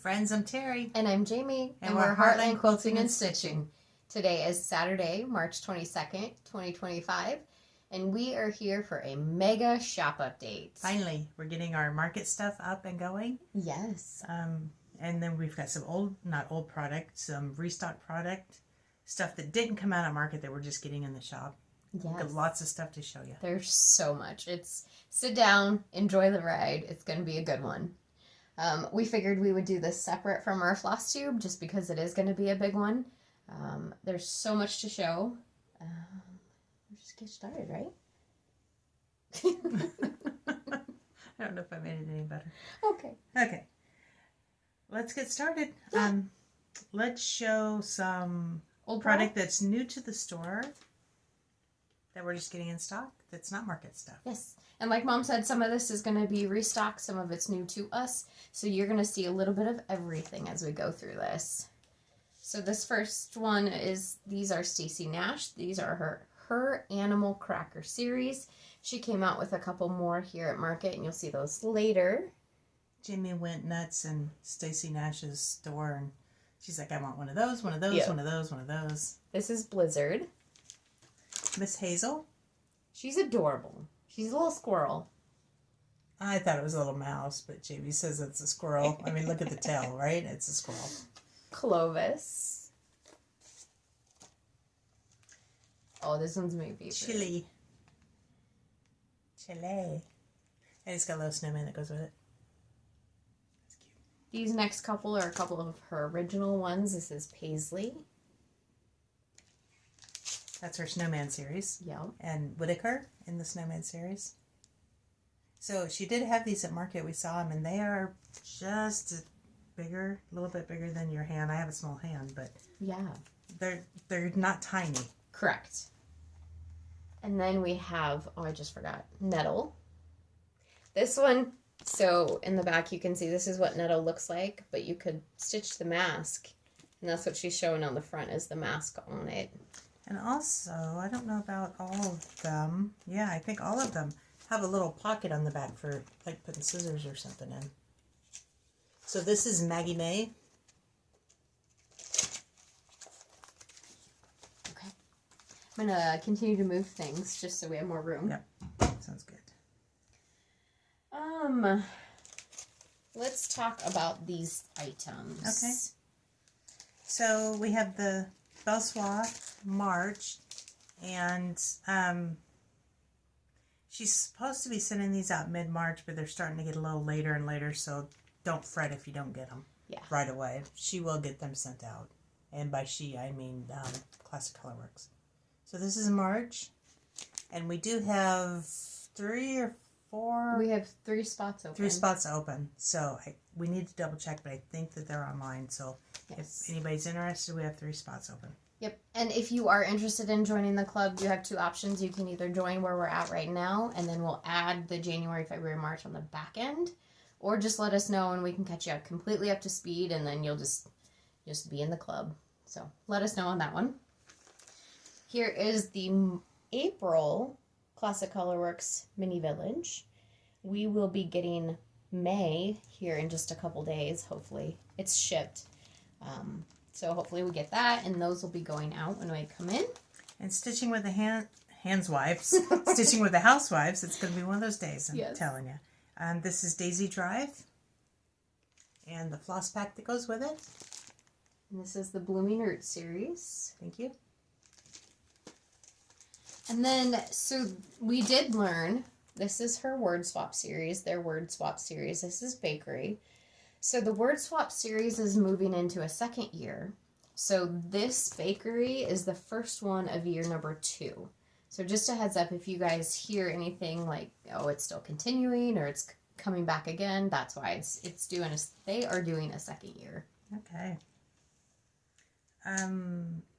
friends, I'm Terry. And I'm Jamie. And we're Heartland Quilting and Stitching. Today is Saturday, March 22nd, 2025. And we are here for a mega shop update. Finally, we're getting our market stuff up and going. Yes. And then we've got some not old product, some restock product, stuff that didn't come out at market that we're just getting in the shop. Yes. We've got lots of stuff to show you. There's so much. Sit down, enjoy the ride. It's going to be a good one. We figured we would do this separate from our Flosstube just because it is going to be a big one. There's so much to show. We'll just get started, right? I don't know if I made it any better. Okay. Let's get started. Yeah. Let's show some Old product that's new to the store that we're just getting in stock that's not market stuff. Yes. And like Mom said, some of this is going to be restocked. Some of it's new to us. So you're going to see a little bit of everything as we go through this. So this first one these are Stacy Nash. These are her Animal Cracker series. She came out with a couple more here at market, and you'll see those later. Jamie went nuts in Stacy Nash's store, and she's like, I want one of those, one of those, Yep. one of those, one of those. This is Blizzard. Miss Hazel. She's adorable. She's a little squirrel. I thought it was a little mouse, but Jamie says it's a squirrel. I mean, look at the tail, right? It's a squirrel. Clovis. Oh, this one's my favorite. Chili. And it's got a little snowman that goes with it. That's cute. These next couple are a couple of her original ones. This is Paisley. That's her snowman series. Yep. And Whitaker in the snowman series. So she did have these at market. We saw them, and they are just bigger, a little bit bigger than your hand. I have a small hand, but Yeah. they're not tiny. Correct. And then we have, I just forgot, Nettle. This one, so in the back you can see this is what Nettle looks like, but you could stitch the mask. And that's what she's showing on the front is the mask on it. And also, I don't know about all of them. Yeah, I think all of them have a little pocket on the back for like putting scissors or something in. So this is Maggie May. Okay. I'm going to continue to move things just so we have more room. Yep, sounds good. Let's talk about these items. Okay. So we have the Floss March, and she's supposed to be sending these out mid-March, but they're starting to get a little later and later, so don't fret if you don't get them right away. She will get them sent out, and by she I mean Classic Colorworks. So this is March, and we do have 3 or 4. We have 3 spots open. 3 spots open, so we need to double check, but I think that they're online, so yes. If anybody's interested, we have 3 spots open. Yep. And if you are interested in joining the club, you have 2 options. You can either join where we're at right now, and then we'll add the January, February, March on the back end, or just let us know and we can catch you up completely up to speed, and then you'll just be in the club. So let us know on that one. Here is the April Classic Colorworks Mini Village. We will be getting May here in just a couple days, hopefully. It's shipped. So hopefully we get that, and those will be going out when we come in. And stitching with the handswives, stitching with the housewives, it's going to be one of those days, I'm telling you. This is Daisy Drive, and the floss pack that goes with it. And this is the Blooming Roots series. Thank you. And then, so we did learn, this is her Word Swap series, their Word Swap series. This is Bakery. So the Word Swap series is moving into a 2nd year. So this Bakery is the first one of year number 2. So just a heads up, if you guys hear anything like, oh, it's still continuing or it's coming back again, that's why they are doing a 2nd year. Okay.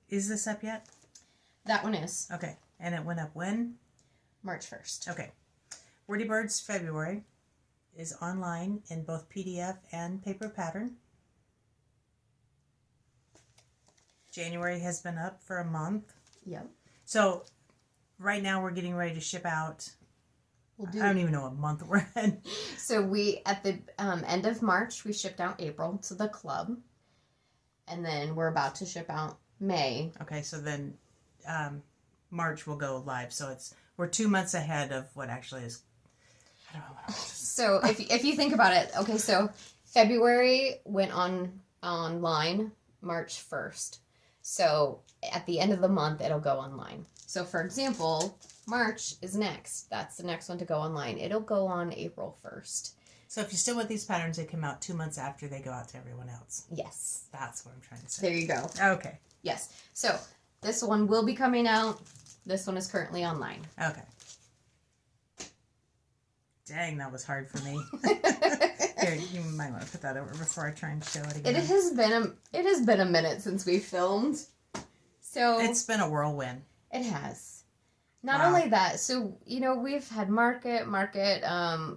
Is this up yet? That one is. Okay. And it went up when? March 1st. Okay. Wordy Birds February is online in both PDF and paper pattern. January has been up for a month. Yep. So right now we're getting ready to ship out I don't even know what month we're in. So we, at the end of March, we shipped out April to the club. And then we're about to ship out May. Okay, so then March will go live. So we're 2 months ahead of what actually is. I don't know what else. So if you think about it, okay, so February went online March 1st. So at the end of the month, it'll go online. So for example, March is next. That's the next one to go online. It'll go on April 1st. So if you still want these patterns, they come out 2 months after they go out to everyone else. Yes. That's what I'm trying to say. There you go. Okay. Yes. So this one will be coming out. This one is currently online. Okay. Dang, that was hard for me. Here, you might want to put that over before I try and show it again. It has been a minute since we filmed. So it's been a whirlwind. It has. Not only that, so we've had Market. Market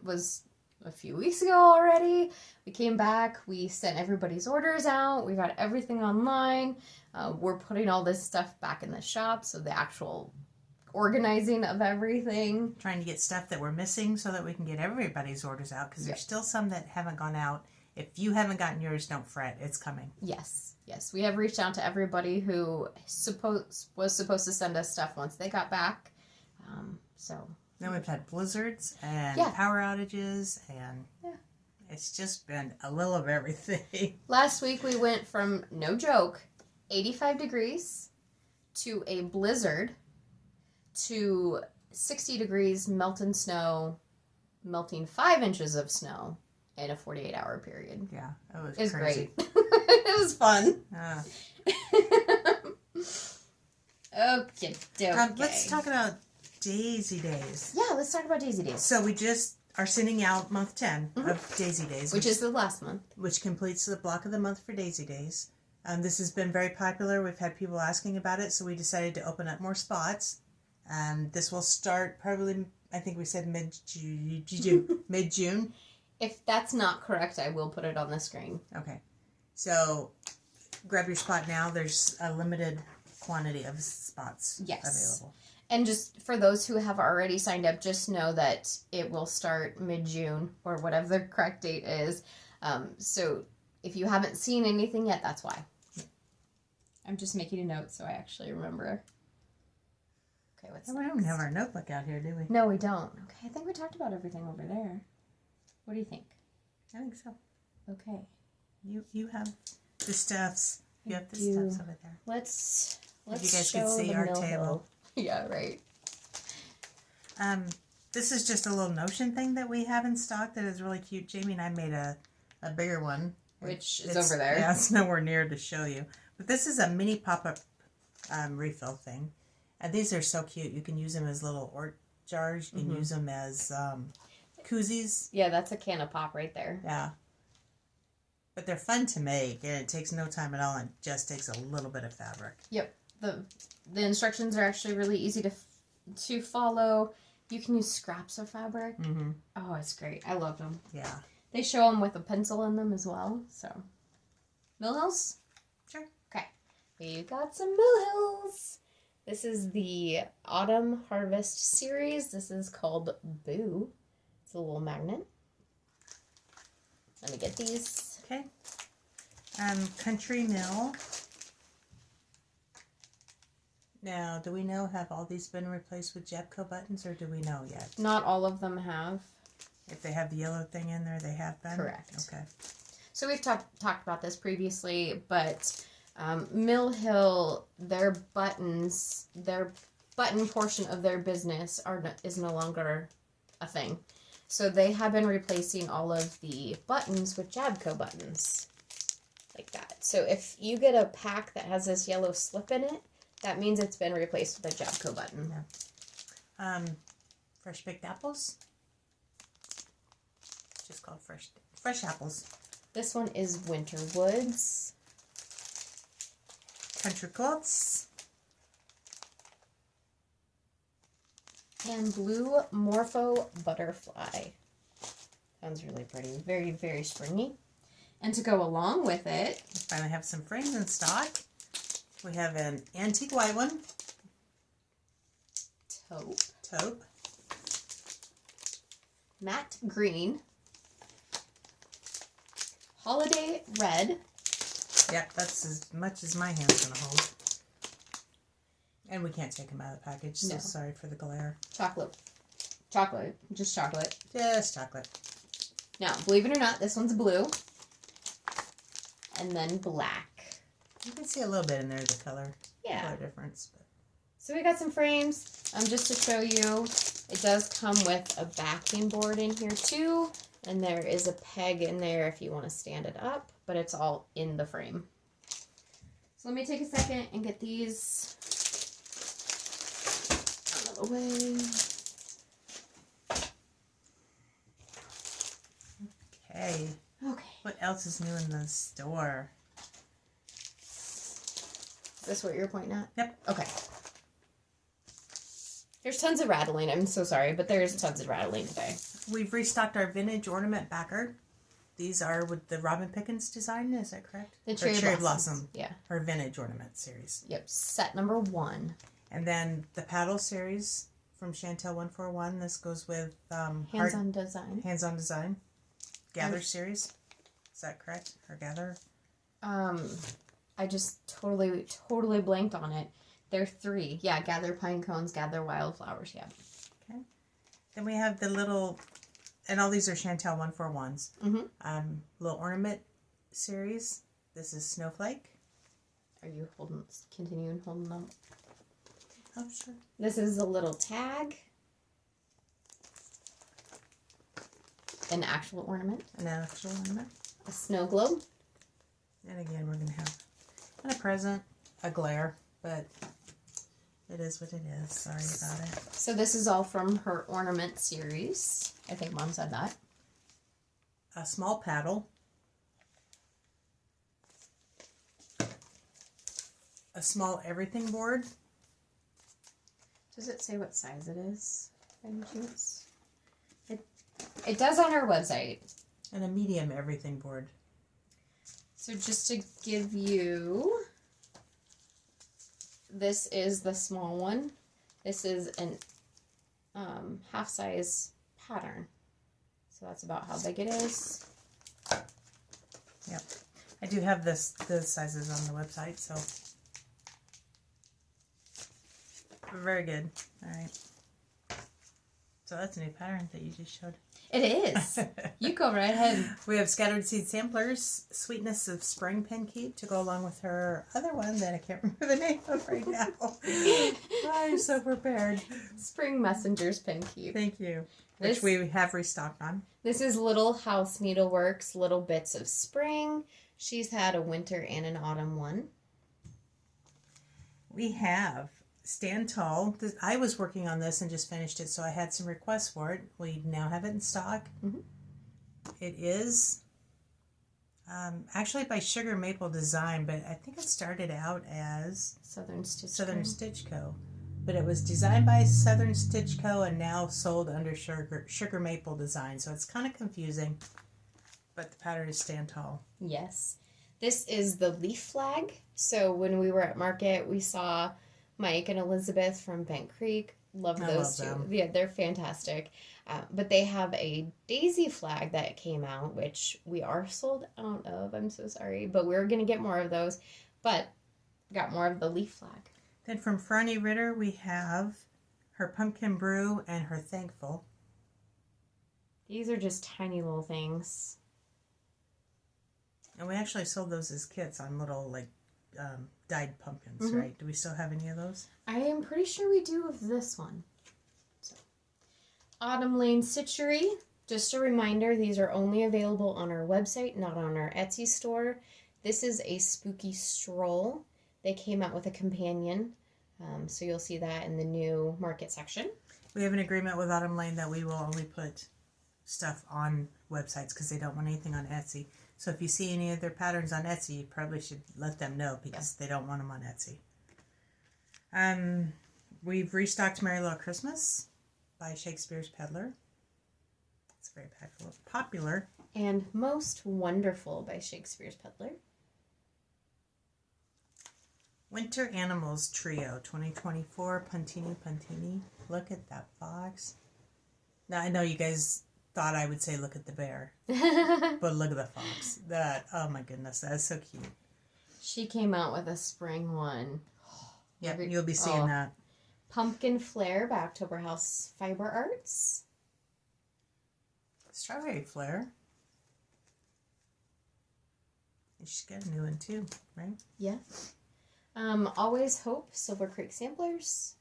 was a few weeks ago already. We came back. We sent everybody's orders out. We got everything online. We're putting all this stuff back in the shop, so the actual organizing of everything. Trying to get stuff that we're missing so that we can get everybody's orders out, because there's still some that haven't gone out. If you haven't gotten yours, don't fret. It's coming. Yes. Yes. We have reached out to everybody who was supposed to send us stuff once they got back. Then we've had blizzards and power outages, and it's just been a little of everything. Last week we went from, no joke, 85 degrees to a blizzard to 60 degrees, melting snow, melting 5 inches of snow in a 48-hour period. Yeah, it was crazy. Great. It was fun. Okay. Let's talk about Daisy Days. Yeah, let's talk about Daisy Days. So we just are sending out month 10 of Daisy Days. Which is the last month. Which completes the block of the month for Daisy Days. This has been very popular. We've had people asking about it, so we decided to open up more spots. This will start probably, I think we said mid-June. If that's not correct, I will put it on the screen. Okay. So grab your spot now. There's a limited quantity of spots available. And just for those who have already signed up, just know that it will start mid-June or whatever the correct date is. So if you haven't seen anything yet, that's why. I'm just making a note so I actually remember. Okay, what's We don't have our notebook out here, do we? No, we don't. Okay, I think we talked about everything over there. What do you think? I think so. Okay. You have the stuffs. You have the stuffs over there. Let's if you guys could see our table. Yeah, right. This is just a little Notion thing that we have in stock that is really cute. Jamie and I made a bigger one. Which is over there. Yeah, it's nowhere near to show you. But this is a mini pop-up refill thing. And these are so cute. You can use them as little art jars. You can use them as koozies. Yeah, that's a can of pop right there. Yeah. But they're fun to make, and it takes no time at all. It just takes a little bit of fabric. Yep. The instructions are actually really easy to follow. You can use scraps of fabric. Mm-hmm. Oh, it's great. I love them. Yeah. They show them with a pencil in them as well. So, Mill Hills? Sure. Okay. We got some Mill Hills. This is the Autumn Harvest series. This is called Boo. It's a little magnet. Let me get these. Okay. Country Mill. Now, do we know, have all these been replaced with Jabco buttons, or do we know yet? Not all of them have. If they have the yellow thing in there, they have been? Correct. Okay. So we've talked about this previously, but Mill Hill, their button portion of their business is no longer a thing. So they have been replacing all of the buttons with Jabco buttons, like that. So if you get a pack that has this yellow slip in it, that means it's been replaced with a Jabco button. Yeah. Fresh baked apples. It's just called fresh apples. This one is Winter Woods. Country quilts. And Blue Morpho Butterfly. Sounds really pretty. Very, very springy. And to go along with it, We finally have some frames in stock. We have an antique white one. Taupe. Taupe. matte green, holiday red. Yep, that's as much as my hand's gonna hold. And we can't take them out of the package, so sorry for the glare. Chocolate. Just chocolate. Just chocolate. Now, believe it or not, this one's blue. And then black. You can see a little bit in there, the color. Yeah. Color difference. But. So we got some frames. Just to show you, it does come with a backing board in here too. And there is a peg in there if you want to stand it up. But it's all in the frame. So let me take a second and get these out of the way. Okay. Okay. What else is new in the store? Is this what you're pointing at? Yep. Okay. There's tons of rattling. I'm so sorry, but there's tons of rattling today. We've restocked our vintage ornament backer. These are with the Robin Pickens design, is that correct? The Cherry Blossom. Yeah. Her vintage ornament series. Yep, set number 1. And then the paddle series from Chantel 141. This goes with Hands-on Design. Hands-on Design. Gather series. Is that correct? Or Gather? I just totally blanked on it. They're 3. Yeah, Gather Pine Cones, Gather Wildflowers, yeah. Okay. Then we have the little, and all these are Chantel 141s. Mm-hmm. Little ornament series. This is Snowflake. Are you continuing holding them? Oh, sure. This is a little tag. An actual ornament. An actual ornament. A snow globe. And again, we're going to have a present, a glare, but it is what it is. Sorry about it. So this is all from her ornament series. I think Mom said that. A small paddle. A small everything board. Does it say what size it is? By any chance? It does on our website. And a medium everything board. So just to give you, this is the small one. This is an half-size pattern. So that's about how big it is. Yep. I do have the sizes on the website, so very good. All right. So that's a new pattern that you just showed. It is. You go right ahead. We have Scattered Seed Samplers, Sweetness of Spring Pen Keep to go along with her other one that I can't remember the name of right now. I'm so prepared. Spring Messengers Pen Keep. Thank you. Which we have restocked on. This is Little House Needleworks, Little Bits of Spring. She's had a winter and an autumn one. We have Stand Tall. I was working on this and just finished it, so I had some requests for it. We now have it in stock. Mm-hmm. It is actually by Sugar Maple Design, but I think it started out as Southern Stitch Co. But it was designed by Southern Stitch Co. and now sold under Sugar Maple Design, so it's kind of confusing. But the pattern is Stand Tall. Yes. This is the leaf flag. So when we were at market, we saw Mike and Elizabeth from Bent Creek. Love those two. Them. Yeah, they're fantastic. But they have a daisy flag that came out, which we are sold out of. I'm so sorry. But we're going to get more of those. But got more of the leaf flag. Then from Franny Ritter, we have her Pumpkin Brew and her Thankful. These are just tiny little things. And we actually sold those as kits on little, dyed pumpkins, right? Do we still have any of those? I am pretty sure we do with this one. So, Autumn Lane Stitchery. Just a reminder, these are only available on our website, not on our Etsy store. This is a spooky stroll. They came out with a companion, so you'll see that in the new market section. We have an agreement with Autumn Lane that we will only put stuff on websites because they don't want anything on Etsy. So if you see any of their patterns on Etsy, you probably should let them know because they don't want them on Etsy. We've restocked Merry Little Christmas by Shakespeare's Peddler. It's very popular. And Most Wonderful by Shakespeare's Peddler. Winter Animals Trio 2024 Puntini. Look at that fox. Now I know you guys thought I would say look at the bear. But look at the fox. Oh my goodness, that is so cute. She came out with a spring one. Yep, you'll be seeing that. Pumpkin Flare by October House Fiber Arts. Strawberry Flare. And she's got a new one too, right? Yeah. Always Hope Silver Creek Samplers.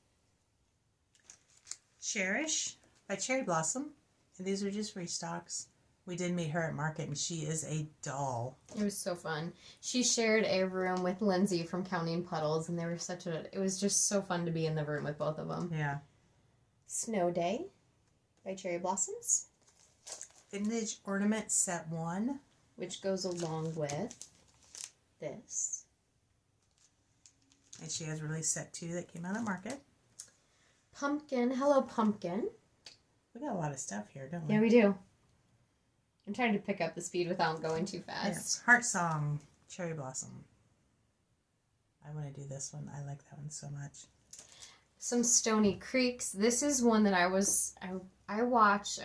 Cherish by Cherry Blossom. And these are just restocks. We did meet her at market, and she is a doll. It was so fun. She shared a room with Lindsay from Counting Puddles, and they were it was just so fun to be in the room with both of them. Yeah. Snow Day by Cherry Blossoms. Vintage Ornament Set 1. Which goes along with this. And she has released Set 2 that came out at market. Pumpkin, Hello Pumpkin. We got a lot of stuff here, don't we? Yeah, we do. I'm trying to pick up the speed without going too fast. Yeah. Heart Song, Cherry Blossom. I want to do this one. I like that one so much. Some Stony Creeks. This is one that I watch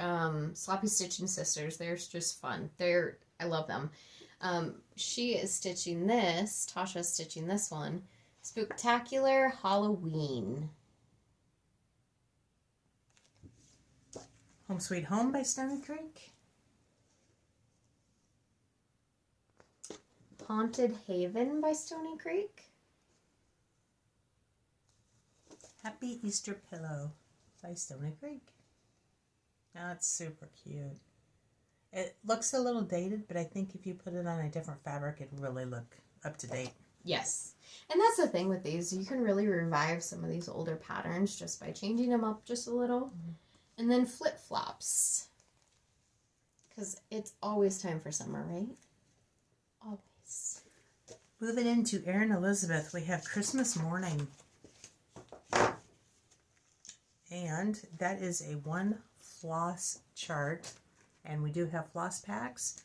Sloppy Stitching Sisters. They're just fun. I love them. She is stitching this. Tasha's stitching this one. Spooktacular Halloween. Home Sweet Home by Stony Creek. Haunted Haven by Stony Creek. Happy Easter Pillow by Stony Creek. That's super cute. It looks a little dated, but I think if you put it on a different fabric, it'd really look up to date. Yes. And that's the thing with these. You can really revive some of these older patterns just by changing them up just a little. Mm-hmm. And then flip-flops. Because it's always time for summer, right? Always. Moving into Erin Elizabeth, we have Christmas Morning. And that is a 1 floss chart. And we do have floss packs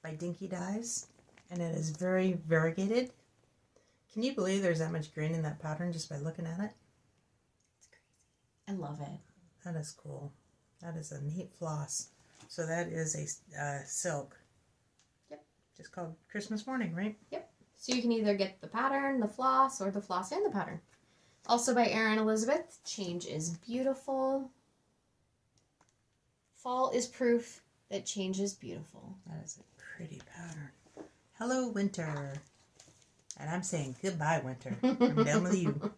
by Dinky Dyes. And it is very variegated. Can you believe there's that much green in that pattern just by looking at it? It's crazy. I love it. That is cool. That is a neat floss. So that is a silk. Yep. Just called Christmas Morning, right? Yep. So you can either get the pattern, the floss, or the floss and the pattern. Also by Erin Elizabeth, Change is Beautiful. Fall is proof that change is beautiful. That is a pretty pattern. Hello, Winter. And I'm saying goodbye, Winter. I'm done with you.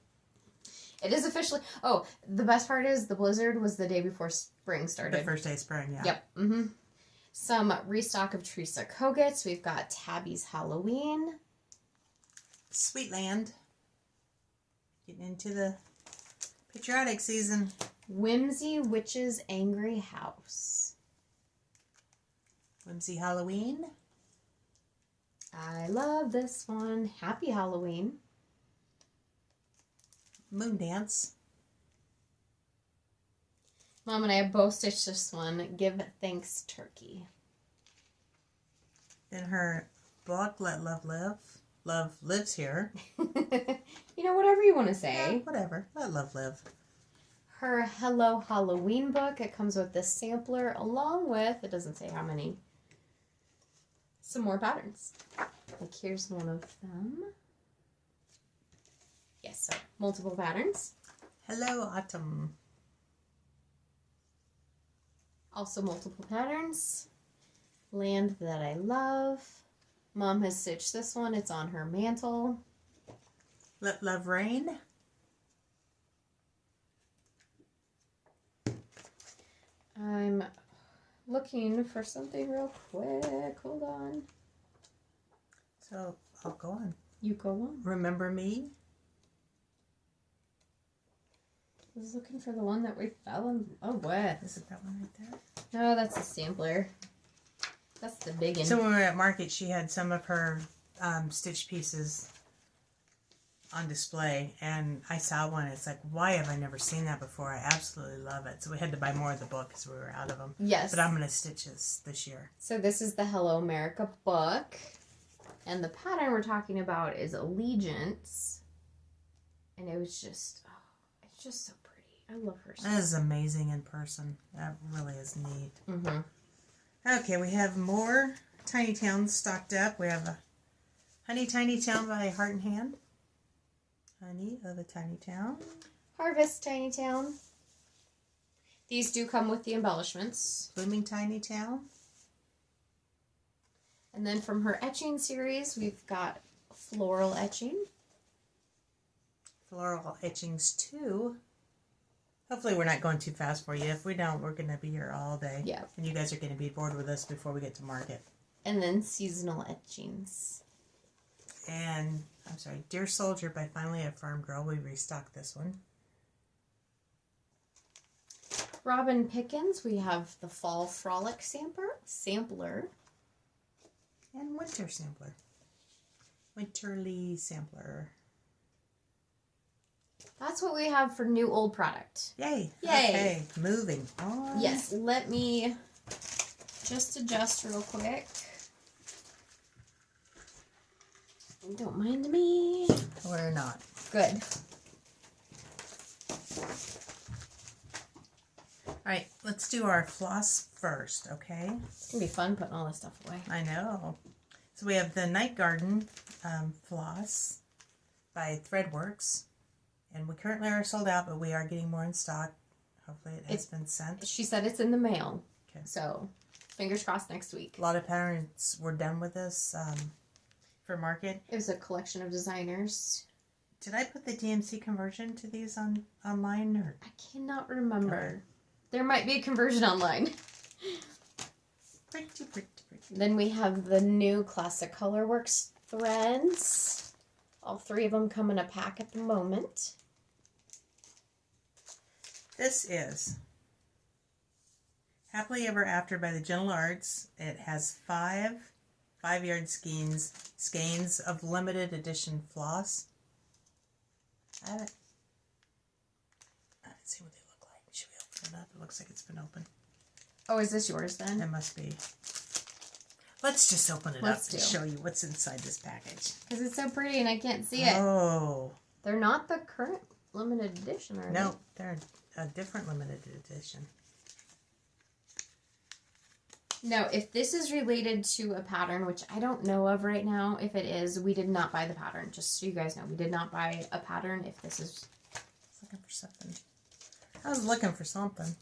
It is officially... Oh, the best part is the blizzard was the day before spring started. The first day of spring, yeah. Yep. Mm-hmm. Some restock of Teresa Kogut's. We've got Tabby's Halloween. Sweetland. Getting into the patriotic season. Whimsy Witch's Angry House. Whimsy Halloween. I love this one. Happy Halloween. Moon Dance. Mom and I both stitched this one. Give Thanks Turkey. Then her book, Let Love Live. Love lives here. You know, whatever you want to say. Yeah, whatever. Let love live. Her Hello Halloween book. It comes with this sampler along with, it doesn't say how many, some more patterns. Like here's one of them. Yes, so multiple patterns. Hello Autumn. Also multiple patterns. Land That I Love. Mom has stitched this one. It's on her mantle. Let Love Rain. I'm looking for something real quick. Hold on. So, I'll go on. You go on. Remember Me. I was looking for the one that we fell in love with. Is it that one right there? No, that's a sampler. That's the big one. So when we were at market, she had some of her stitch pieces on display, and I saw one. It's like, why have I never seen that before? I absolutely love it. So we had to buy more of the book because we were out of them. Yes. But I'm going to stitch this year. So this is the Hello America book, and the pattern we're talking about is Allegiance, and it was just, oh, it's just so pretty. I love her. That is amazing in person. That really is neat. Mm-hmm. Okay, we have more Tiny Towns stocked up. We have a Honey Tiny Town by Heart and Hand. Honey of a Tiny Town. Harvest Tiny Town. These do come with the embellishments. Blooming Tiny Town. And then from her etching series, we've got Floral Etching. Floral Etchings 2. Hopefully we're not going too fast for you. If we don't, we're going to be here all day. Yeah. And you guys are going to be bored with us before we get to market. And then Seasonal Etchings. And, I'm sorry, Dear Soldier by Finally a Farm Girl. We restocked this one. Robin Pickens, we have the Fall Frolic Sampler. And Winter Sampler. Winterly Sampler. That's what we have for new old product. Yay. Yay. Okay, moving on. Yes, let me just adjust real quick. Don't mind me. We're not. Good. Alright, let's do our floss first, okay? It's going to be fun putting all this stuff away. I know. So we have the Night Garden floss by Threadworks. And we currently are sold out, but we are getting more in stock. Hopefully it has been sent. She said it's in the mail. Okay. So, fingers crossed next week. A lot of patterns were done with this for market. It was a collection of designers. Did I put the DMC conversion to these online? Or? I cannot remember. Okay. There might be a conversion online. Pretty. Then we have the new Classic Colorworks threads. All three of them come in a pack at the moment. This is Happily Ever After by the Gentle Arts. It has 5-yard skeins of limited edition floss. I haven't seen what they look like. Should we open it up? It looks like it's been opened. Oh, is this yours then? It must be. Let's just open it up to show you what's inside this package. Because it's so pretty and I can't see it. Oh. They're not the current limited edition, are they? No, they're a different limited edition. Now, if this is related to a pattern, which I don't know of right now, if it is, we did not buy the pattern. Just so you guys know, we did not buy a pattern if this is... Looking for something. I was looking for something.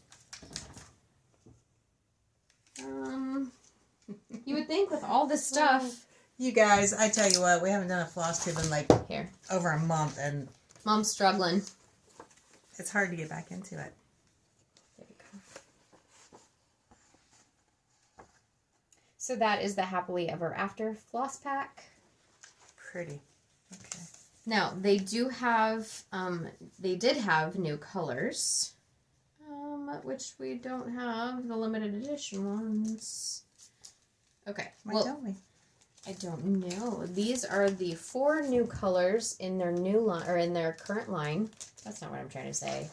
You would think with all this stuff... You guys, I tell you what, we haven't done a floss tube in like Here. over a month, and Mom's struggling. it's hard to get back into it. There you go. So that is the Happily Ever After floss pack. Pretty. Okay. Now, they do have, they did have new colors, which we don't have, the limited edition ones. Okay. Why don't we? I don't know. These are the 4 new colors in their new line, or in their current line. That's not what I'm trying to say.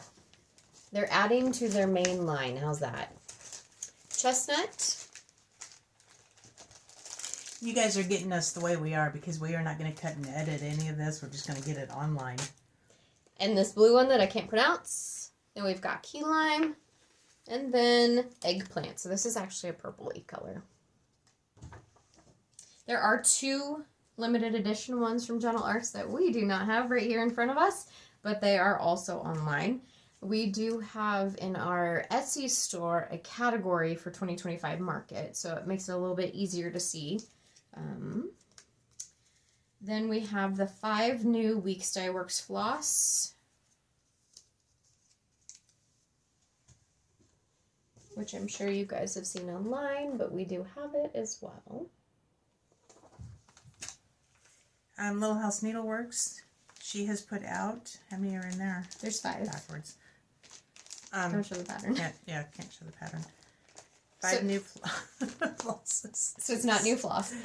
They're adding to their main line. How's that? Chestnut. You guys are getting us the way we are because we are not going to cut and edit any of this. We're just going to get it online. And this blue one that I can't pronounce. Then we've got key lime. And then eggplant. So this is actually a purpley color. There are 2 limited edition ones from Gentle Arts that we do not have right here in front of us, but they are also online. We do have in our Etsy store a category for 2025 market, so it makes it a little bit easier to see. Then we have the 5 new Weeks Dye Works floss, which I'm sure you guys have seen online, but we do have it as well. Little House Needleworks, she has put out, how many are in there? There's 5. Backwards. Don't show the pattern. Can't show the pattern. 5 new flosses. So it's not new floss.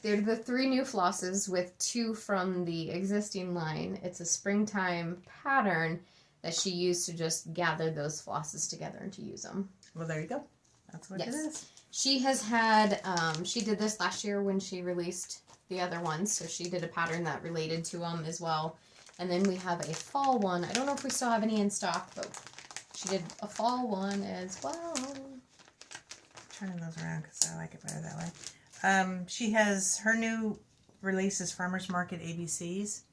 They're the 3 new flosses with 2 from the existing line. It's a springtime pattern that she used to just gather those flosses together and to use them. Well, there you go. That's what it is. She has had, she did this last year when she released the other ones, so she did a pattern that related to them as well. And then we have a fall one. I don't know if we still have any in stock, but she did a fall one as well. turning those around because I like it better that way. She has her new release is Farmers Market ABCs,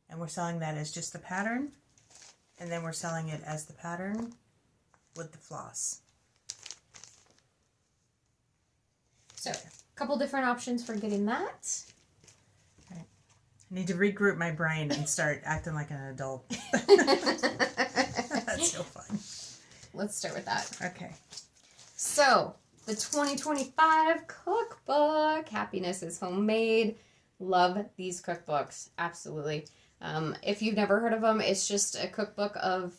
and we're selling that as just the pattern, and then we're selling it as the pattern with the floss. So, a couple different options for getting that. Okay. I need to regroup my brain and start acting like an adult. That's so fun. Let's start with that. Okay. So, the 2025 cookbook. Happiness is Homemade. Love these cookbooks. Absolutely. If you've never heard of them, it's just a cookbook of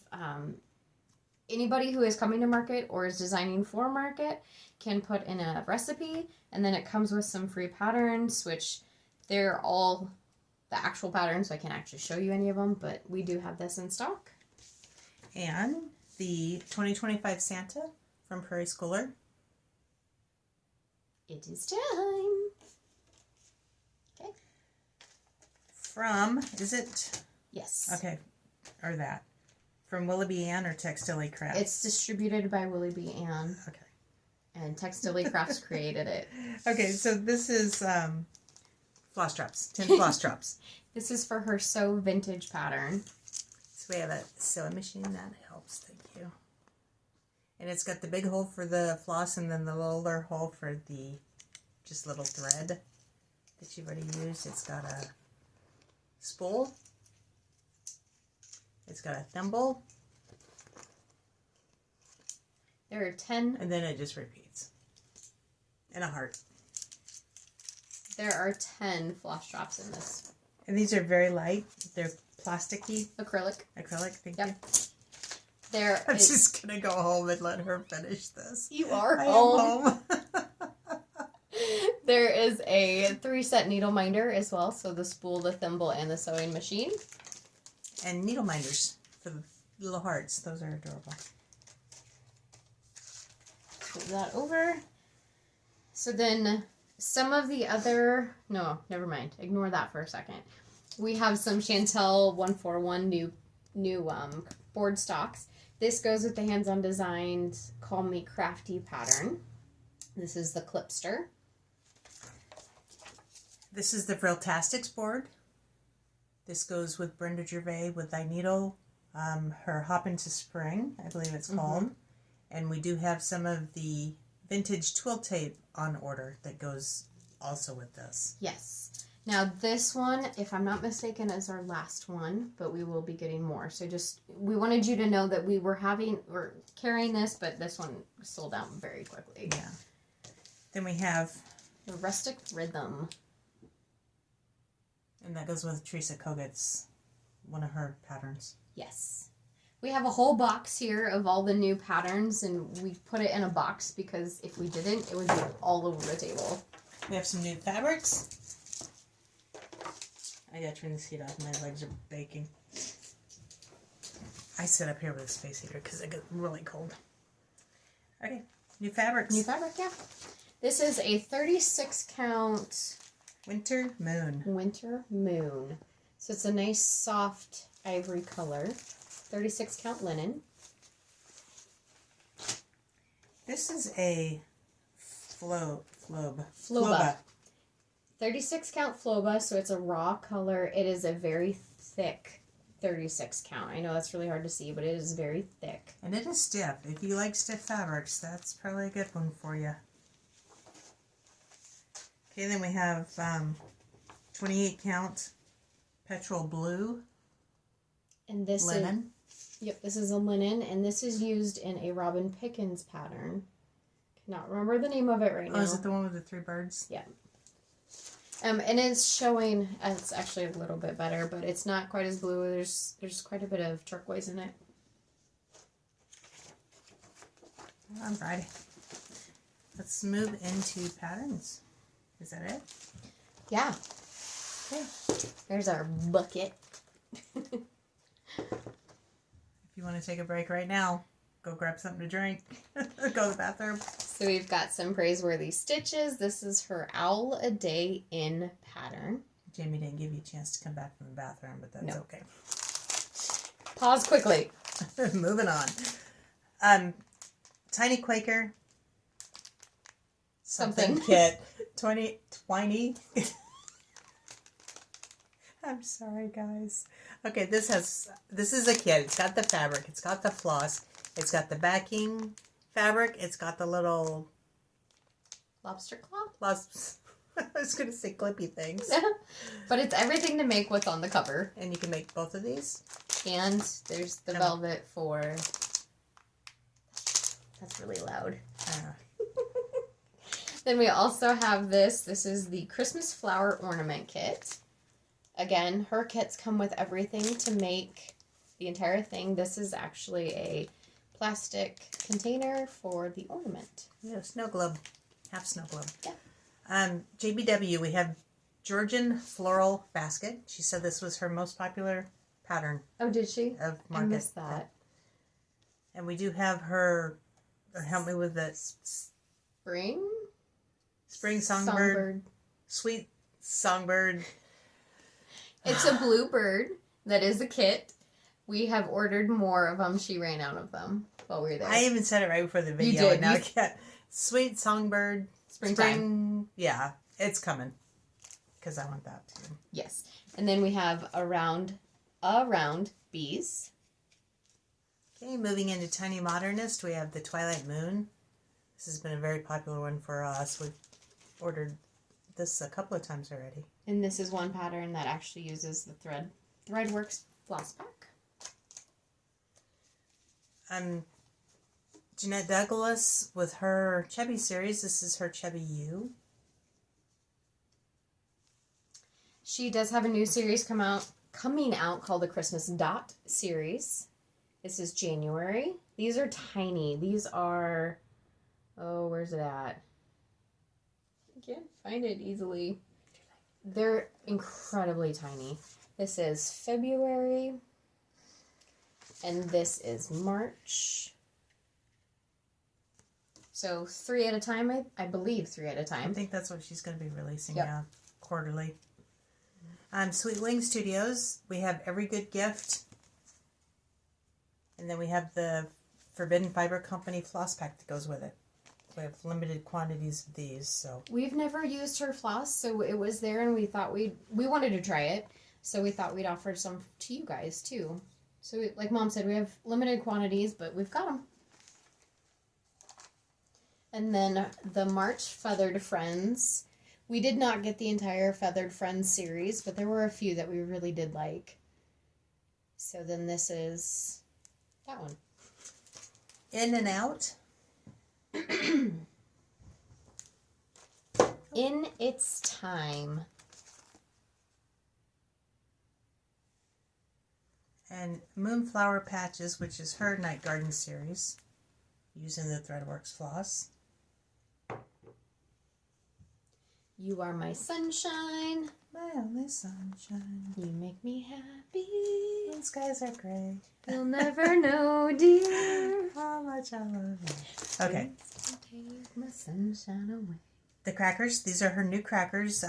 anybody who is coming to market or is designing for market can put in a recipe, and then it comes with some free patterns, which they're all the actual patterns, so I can't actually show you any of them, but we do have this in stock. And the 2025 Santa from Prairie Schooler. It is time. Okay. From, is it? Yes. Okay, or that. From Willoughby Ann or Textile Crafts? It's distributed by Willoughby Ann. Okay. And Textile Crafts created it. Okay, so this is floss drops, 10 floss drops. This is for her Sew Vintage pattern. So we have a sewing machine that helps, thank you. And it's got the big hole for the floss and then the littler hole for the just little thread that you've already used. It's got a spool. It's got a thimble. There are 10. And then it just repeats. And a heart. There are 10 floss drops in this. And these are very light. They're plasticky. Acrylic. Acrylic, thank Yep. you. There I'm is... just going to go home and let her finish this. You are I home. am home. There is a 3-set needle minder as well. So the spool, the thimble, and the sewing machine. And needle minders for the little hearts. Those are adorable. Flip that over. So then some of the other... No, never mind. Ignore that for a second. We have some Chantel 141 new board stocks. This goes with the hands-on designed Call Me Crafty pattern. This is the Clipster. This is the Friltastics board. This goes with Brenda Gervais with Thy Needle, her Hop into Spring, I believe it's called. Mm-hmm. And we do have some of the vintage twill tape on order that goes also with this. Yes. Now this one, if I'm not mistaken, is our last one, but we will be getting more. So just, we wanted you to know that we're carrying this, but this one sold out very quickly. Yeah. Then we have the Rustic Rhythm. And that goes with Teresa Koget's, one of her patterns. Yes. We have a whole box here of all the new patterns, and we put it in a box because if we didn't, it would be all over the table. We have some new fabrics. I gotta turn this heat off. My legs are baking. I sit up here with a space heater because it gets really cold. Okay, new fabrics. New fabric, yeah. This is a 36 count... Winter Moon. Winter Moon. So it's a nice soft ivory color. 36 count linen. This is a Floba. 36 count Floba, so it's a raw color. It is a very thick 36 count. I know that's really hard to see, but it is very thick. And it is stiff. If you like stiff fabrics, that's probably a good one for you. Okay, then we have 28 count petrol blue and this linen. This is a linen, and this is used in a Robin Pickens pattern. Cannot remember the name of it right now. Oh, is it the one with the 3 birds? Yeah. And it's showing, it's actually a little bit better, but it's not quite as blue. There's quite a bit of turquoise in it. Alrighty. Let's move into patterns. Is that it? Yeah. Okay. There's our bucket. If you want to take a break right now, go grab something to drink. Go to the bathroom. So we've got some praiseworthy stitches. This is her Owl a Day in pattern. Jamie didn't give you a chance to come back from the bathroom, but that's okay. Pause quickly. Moving on. Tiny Quaker something kit. 20. I'm sorry, guys. Okay, this is a kit. It's got the fabric. It's got the floss. It's got the backing fabric. It's got the little lobster claw. I was going to say clippy things. But it's everything to make what's on the cover. And you can make both of these. And there's the velvet for... That's really loud. Then we also have this. This is the Christmas flower ornament kit. Again, her kits come with everything to make the entire thing. This is actually a plastic container for the ornament. Yeah, snow globe. Half snow globe. Yeah. JBW, we have Georgian floral basket. She said this was her most popular pattern. Oh, did she? Of market. I missed that. And we do have her, help me with this. Spring songbird. Sweet songbird. It's a bluebird that is a kit. We have ordered more of them. She ran out of them while we were there. I even said it right before the video. You did. And now I can't. Sweet songbird. Springtime. Yeah, it's coming. Because I want that too. Yes. And then we have around bees. Okay, moving into Tiny Modernist, we have the Twilight Moon. This has been a very popular one for us. We've ordered this a couple of times already. And this is one pattern that actually uses the Threadworks floss pack. Jeanette Douglas with her Chubby series. This is her Chubby U. She does have a new series coming out called the Christmas Dot series. This is January. These are tiny. These are, oh, where's it at? I can't find it easily. They're incredibly tiny. This is February. And this is March. So 3 at a time, I believe 3 at a time. I think that's what she's going to be releasing quarterly. Sweet Wing Studios, we have Every Good Gift. And then we have the Forbidden Fiber Company floss pack that goes with it. We have limited quantities of these, so. We've never used her floss, so it was there and we thought we wanted to try it. So we thought we'd offer some to you guys too. So like Mom said, we have limited quantities, but we've got them. And then the March Feathered Friends. We did not get the entire Feathered Friends series, but there were a few that we really did like. So then this is that one. In and Out. In Its Time. And Moonflower Patches, which is her Night Garden series, using the Threadworks floss. You Are My Sunshine. My only sunshine. You make me happy. When skies are gray. You'll never know, dear, how much I love you. Okay. Take my sunshine away. The crackers. These are her new crackers.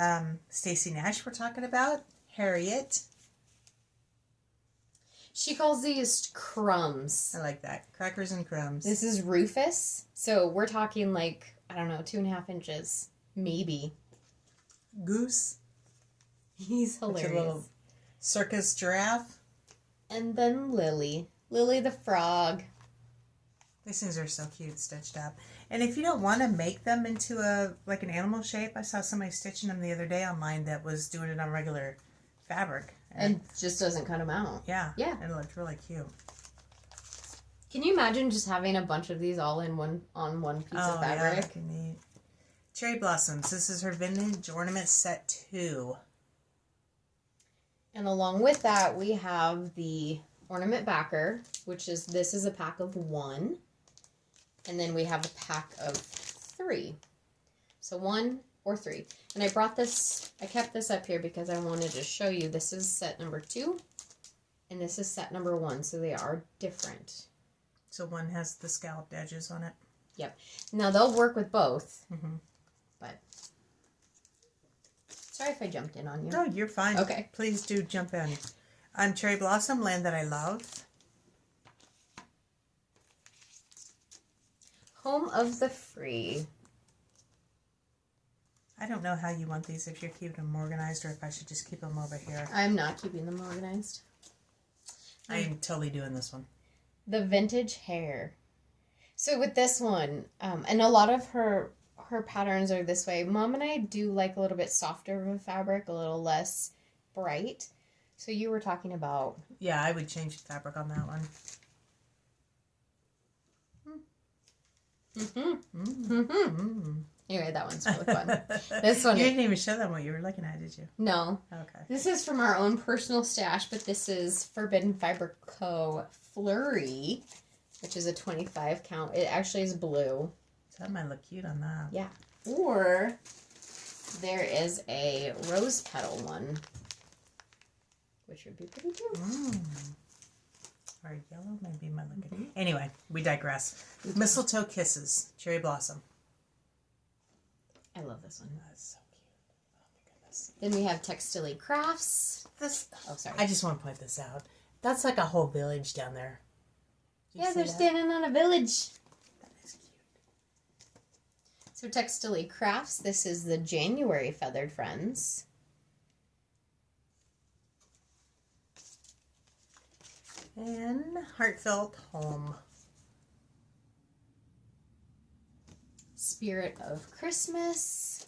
Stacey Nash we're talking about. Harriet. She calls these crumbs. I like that. Crackers and crumbs. This is Rufus. So we're talking like, I don't know, 2.5 inches. Maybe. Goose. He's hilarious. A little circus giraffe. And then Lily. Lily the frog. These things are so cute stitched up. And if you don't want to make them into an animal shape, I saw somebody stitching them the other day online that was doing it on regular fabric. And just doesn't cut them out. Yeah. Yeah. And it looked really cute. Can you imagine just having a bunch of these all in one piece of fabric? Yeah, neat. Cherry Blossoms. This is her vintage ornament set 2. And along with that, we have the ornament backer, this is a pack of 1. And then we have a pack of 3. So 1 or 3. And I kept this up here because I wanted to show you. This is set number 2. And this is set number 1. So they are different. So one has the scalloped edges on it. Yep. Now they'll work with both. Mm-hmm. But sorry if I jumped in on you. No, you're fine. Okay. Please do jump in. Cherry Blossom, Land That I Love. Home of the Free. I don't know how you want these, if you're keeping them organized or if I should just keep them over here. I'm not keeping them organized. I am totally doing this one. The vintage hair. So with this one, and a lot of her patterns are this way. Mom and I do like a little bit softer of a fabric, a little less bright. So you were talking about... Yeah, I would change the fabric on that one. Anyway, that one's really fun. This one... You didn't even show them what you were looking at, did you? No. Okay. This is from our own personal stash, but this is Forbidden Fiber Co. Flurry, which is a 25 count. It actually is blue. So that might look cute on that. Yeah. Or there is a rose petal one, which would be pretty cute. Or yellow, maybe might look good. Anyway, we digress. Mistletoe Kisses, Cherry Blossom. I love this one. That's so cute. Oh my goodness. Then we have Textile Crafts. Oh, sorry. I just want to point this out. That's like a whole village down there. Yeah, they're standing on a village. That is cute. So Textile Crafts, this is the January Feathered Friends. And Heartfelt Home. Spirit of Christmas.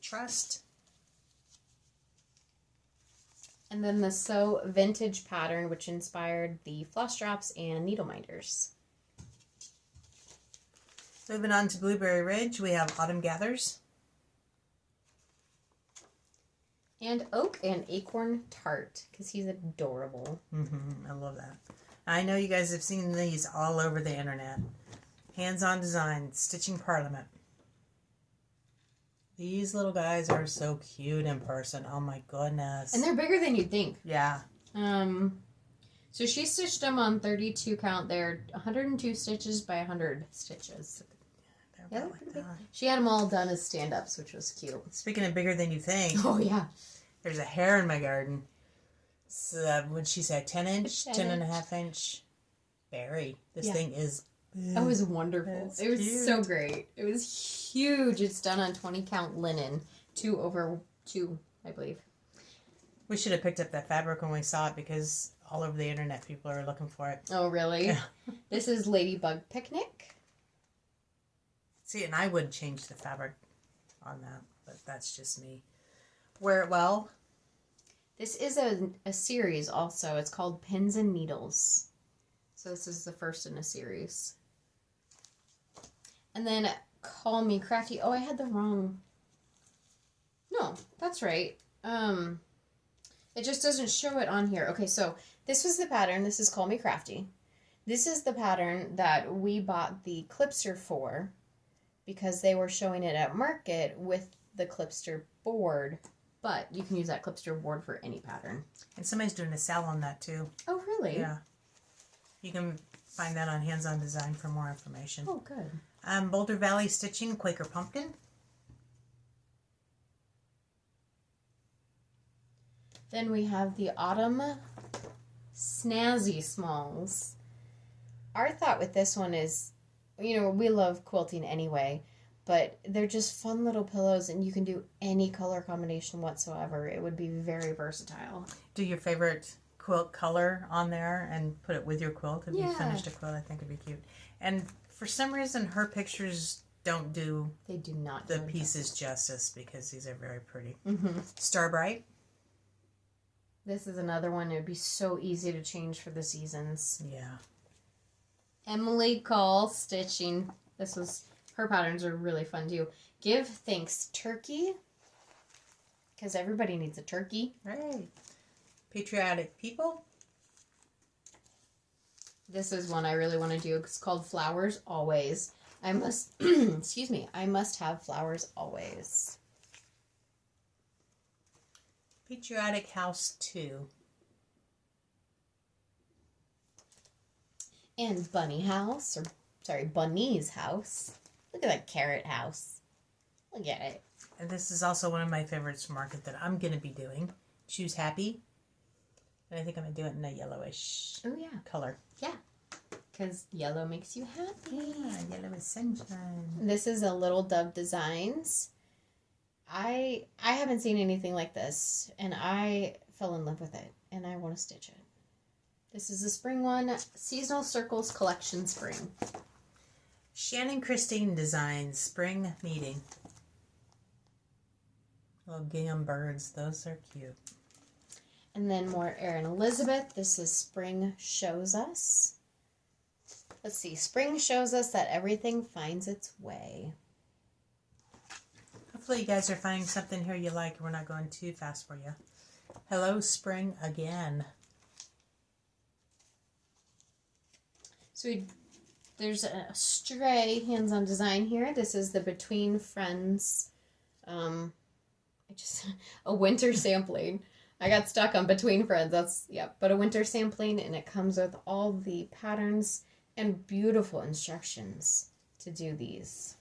Trust. And then the So Vintage pattern, which inspired the floss drops and needle minders. Moving on to Blueberry Ridge, we have Autumn Gathers. And Oak and Acorn Tart, because he's adorable. I love that. I know you guys have seen these all over the internet. Hands-on Design, Stitching Parliament. These little guys are so cute in person. Oh my goodness. And they're bigger than you'd think. Yeah. So she stitched them on 32 count. They're 102 stitches by 100 stitches. Yeah, like that. She had them all done as stand-ups, which was cute. Speaking of bigger than you think. Oh, yeah. There's a hare in my garden. It's, what'd she say, 10 inch, 10 and a half inch berry. This thing is big. That was wonderful. It's it was cute. so great. It was huge. It's done on 20 count linen. 2/2, I believe. We should have picked up that fabric when we saw it because all over the internet people are looking for it. Oh, really? Yeah. This is Ladybug Picnic. See, and I would change the fabric on that, but that's just me. Wear It Well. This is a series also. It's called Pins and Needles. So this is the first in a series. And then Call Me Crafty. Oh, I had the wrong... No, that's right. It just doesn't show it on here. Okay, so this was the pattern. This is Call Me Crafty. This is the pattern that we bought the Clipster for because they were showing it at market with the Clipster board. But you can use that Clipster board for any pattern. And somebody's doing a sale on that too. Oh, really? Yeah. You can find that on Hands On Design for more information. Oh, good. Boulder Valley Stitching, Quaker Pumpkin. Then we have the Autumn Snazzy Smalls. Our thought with this one is, you know, we love quilting anyway, but they're just fun little pillows and you can do any color combination whatsoever. It would be very versatile. Do your favorite quilt color on there and put it with your quilt. If you finished a quilt, I think it'd be cute. And for some reason, her pictures don't do They do not the pieces justice because these are very pretty. Mm-hmm. Starbright. This is another one. It would be so easy to change for the seasons. Yeah. Emily Call Stitching. This was, her patterns are really fun too. Give Thanks Turkey. Because everybody needs a turkey. Right. Patriotic People. This is one I really want to do. It's called Flowers Always. I must, excuse me, I must have flowers always. Patriotic House 2. And Bunny House, or sorry, Bunny's House. Look at that carrot house. Look at it. And this is also one of my favorites from market that I'm going to be doing. Choose Happy. And I think I'm going to do it in a yellowish Oh, yeah. color. Yeah. Because yellow makes you happy. Yeah, yellow is sunshine. This is a Little Dove Designs. I haven't seen anything like this, and I fell in love with it, and I want to stitch it. This is the spring one, Seasonal Circles Collection Spring. Shannon Christine Designs, Spring Meeting. Little gingham birds, those are cute. And then more Erin Elizabeth. This is Spring Shows Us. Let's see. Spring shows us that everything finds its way. Hopefully you guys are finding something here you like and we're not going too fast for you. Hello, Spring again. So there's a stray hands-on design here. This is the Between Friends, a winter sampling. I got stuck on Between Friends. But a winter sampling, and it comes with all the patterns and beautiful instructions to do these.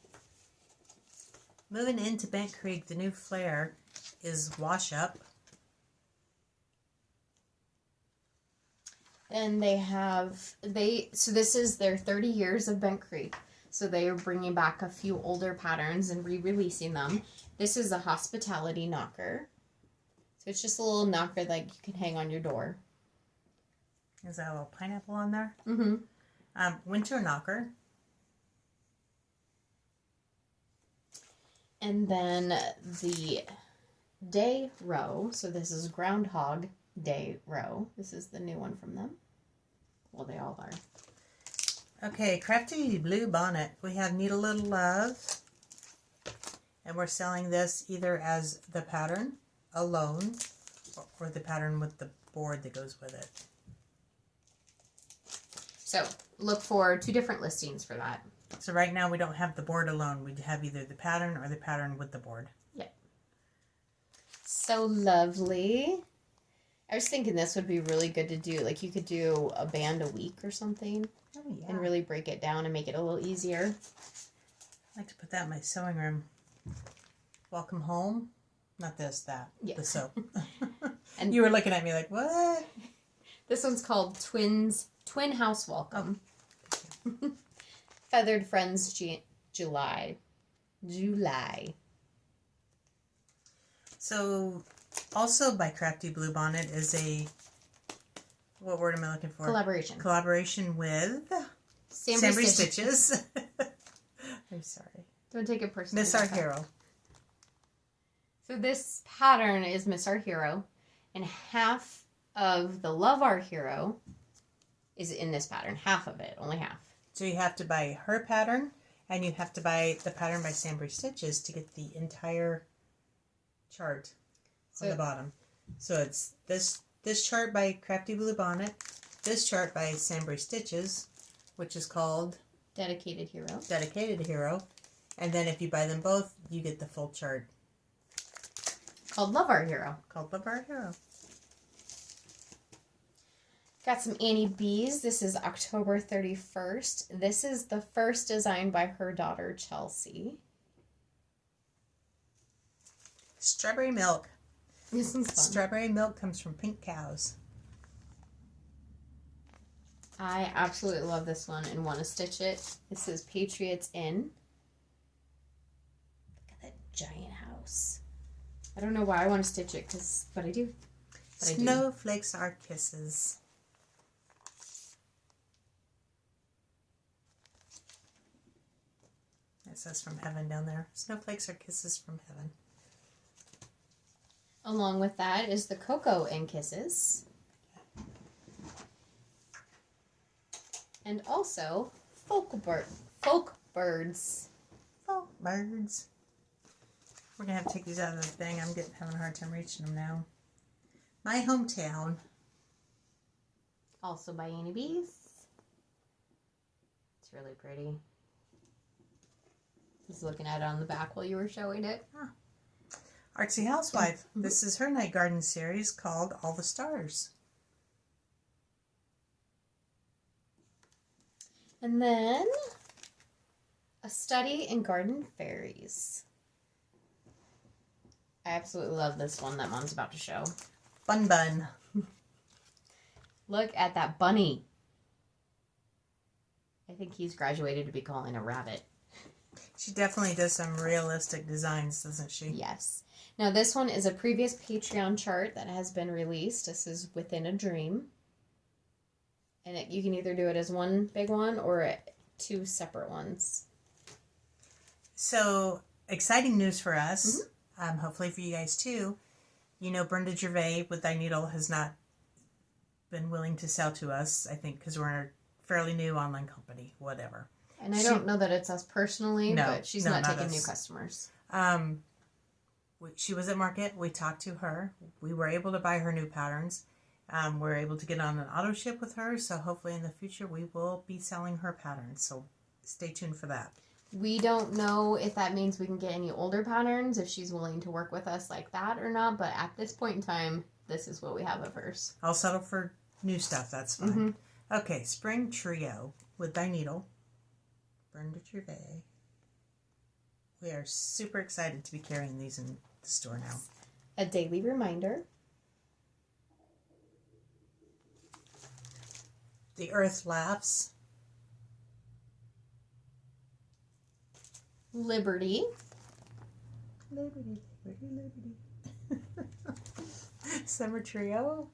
Moving into Bent Creek, the new flare is Wash Up. And so this is their 30 years of Bent Creek. So they are bringing back a few older patterns and re-releasing them. This is a Hospitality Knocker. So it's just a little knocker like you can hang on your door. Is that a little pineapple on there? Mm-hmm. Winter Knocker. And then the Day Row. So this is Groundhog Day Row. This is the new one from them. Well, they all are. Okay, Crafty Blue Bonnet. We have Need a Little Love. And we're selling this either as the pattern alone or the pattern with the board that goes with it. So look for 2 different listings for that. So right now we don't have the board alone. We have either the pattern or the pattern with the board. Yep. So lovely. I was thinking this would be really good to do. Like you could do a band a week or something. Oh, yeah. And really break it down and make it a little easier. I like to put that in my sewing room. Welcome home. Not this, that. Yeah. The soap. And you were looking at me like, what? This one's called Twin House Welcome. Oh. Feathered Friends July. So, also by Crafty Blue Bonnet is a, what word am I looking for? Collaboration. Collaboration with Sambry Stitches. I'm sorry. Don't take it personally. Miss Our Hero. So this pattern is Miss Our Hero, and half of the Love Our Hero is in this pattern. Half of it, only half. So you have to buy her pattern, and you have to buy the pattern by Sambry Stitches to get the entire chart on the bottom. So it's this chart by Crafty Blue Bonnet, this chart by Sambry Stitches, which is called Dedicated Hero. Dedicated Hero. And then if you buy them both, you get the full chart. Called Love Our Hero. Called Love Our Hero. Got some Annie B's. This is October 31st. This is the first design by her daughter, Chelsea. Strawberry Milk. This one's fun. Strawberry Milk comes from pink cows. I absolutely love this one and want to stitch it. This is Patriots Inn. Look at that giant house. I don't know why I want to stitch it, but I do. Snowflakes are kisses. It says from heaven down there. Snowflakes are kisses from heaven. Along with that is the Cocoa and Kisses. And also Folk Birds. Folk Birds. We're going to have to take these out of the thing. I'm having a hard time reaching them now. My Hometown. Also by Annie B's. It's really pretty. I was looking at it on the back while you were showing it. Huh. Artsy Housewife. This is her Night Garden series called All the Stars. And then A Study in Garden Fairies. I absolutely love this one that Mom's about to show. Bun Bun. Look at that bunny. I think he's graduated to be calling a rabbit. She definitely does some realistic designs, doesn't she? Yes. Now this one is a previous Patreon chart that has been released. This is Within a Dream. And you can either do it as one big one or 2 separate ones. So, exciting news for us. Hopefully for you guys too. You know, Brenda Gervais with Thy Needle has not been willing to sell to us, I think, because we're a fairly new online company, whatever. And I don't know that it's us personally, but she's not taking new customers. She was at market. We talked to her. We were able to buy her new patterns. We're able to get on an auto ship with her, so hopefully in the future we will be selling her patterns. So stay tuned for that. We don't know if that means we can get any older patterns, if she's willing to work with us like that or not, but at this point in time, this is what we have of hers. I'll settle for new stuff, that's fine. Okay, Spring Trio with Thy Needle, Brenda Gervais. We are super excited to be carrying these in the store now. A Daily Reminder. The Earth Laughs. Liberty. Liberty. Summer Trio.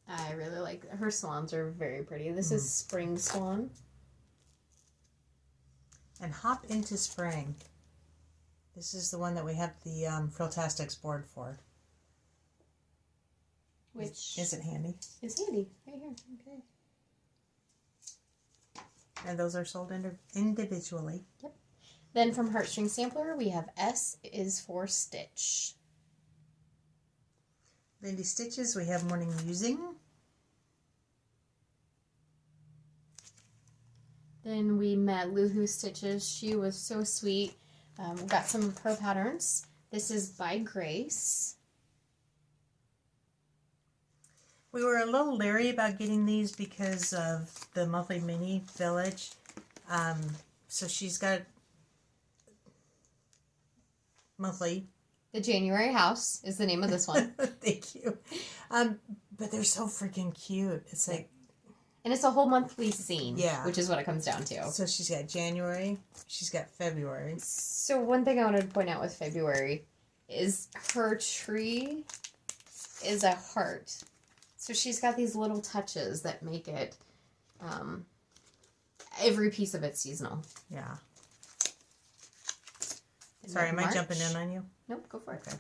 I really like her swans are very pretty. This is Spring Swan. And Hop into Spring. This is the one that we have the Frilltastics board for. Which is it handy? It's handy right here. Okay. And those are sold individually. Yep. Then from Heartstring Sampler, we have S is for Stitch. Lindy Stitches, we have Morning Musing. Then we met Luhu Stitches. She was so sweet. We got some of her patterns. This is by Grace. We were a little leery about getting these because of the monthly mini village. So she's got monthly. The January House is the name of this one. Thank you. But they're so freaking cute. It's like, and it's a whole monthly scene. Yeah. Which is what it comes down to. So she's got January. She's got February. So one thing I wanted to point out with February is her tree is a heart. So she's got these little touches that make it, every piece of it seasonal. Yeah. And Sorry, am I March? jumping in on you? Nope, go for it. Okay.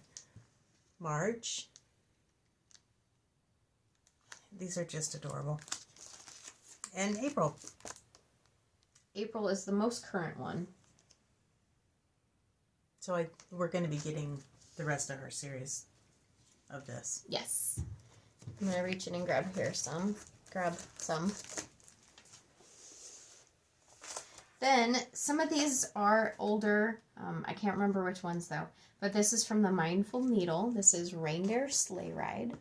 March. These are just adorable. And April. April is the most current one. So we're going to be getting the rest of her series of this. Yes. I'm going to reach in and grab some. Then, some of these are older. I can't remember which ones, though. But this is from the Mindful Needle. This is Reindeer Sleigh Ride.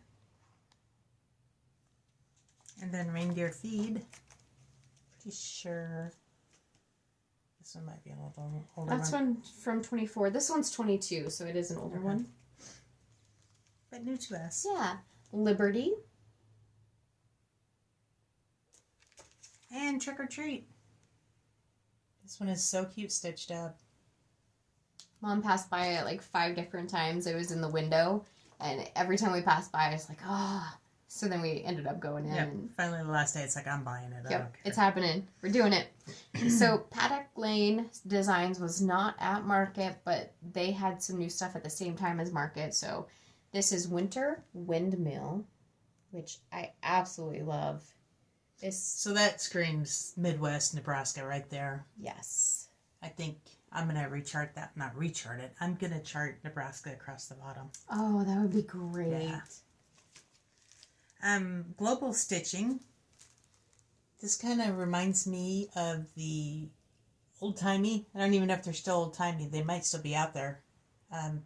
And then Reindeer Feed. Pretty sure this one might be a little older. That's one from 24. This one's 22, so it is an older one. But new to us. Yeah. Liberty. And Trick or Treat. This one is so cute stitched up. Mom passed by it like 5 different times. It was in the window, and every time we passed by, I was like, oh. So then we ended up going in. Yep. And finally, the last day, it's like, I'm buying it. Yep, it's happening. We're doing it. So Paddock Lane Designs was not at market, but they had some new stuff at the same time as market. So this is Winter Windmill, which I absolutely love. So that screams Midwest, Nebraska right there. Yes. I think I'm going to rechart that. Not rechart it. I'm going to chart Nebraska across the bottom. Oh, that would be great. Yeah. Global Stitching. This kind of reminds me of the old-timey. I don't even know if they're still old-timey. They might still be out there.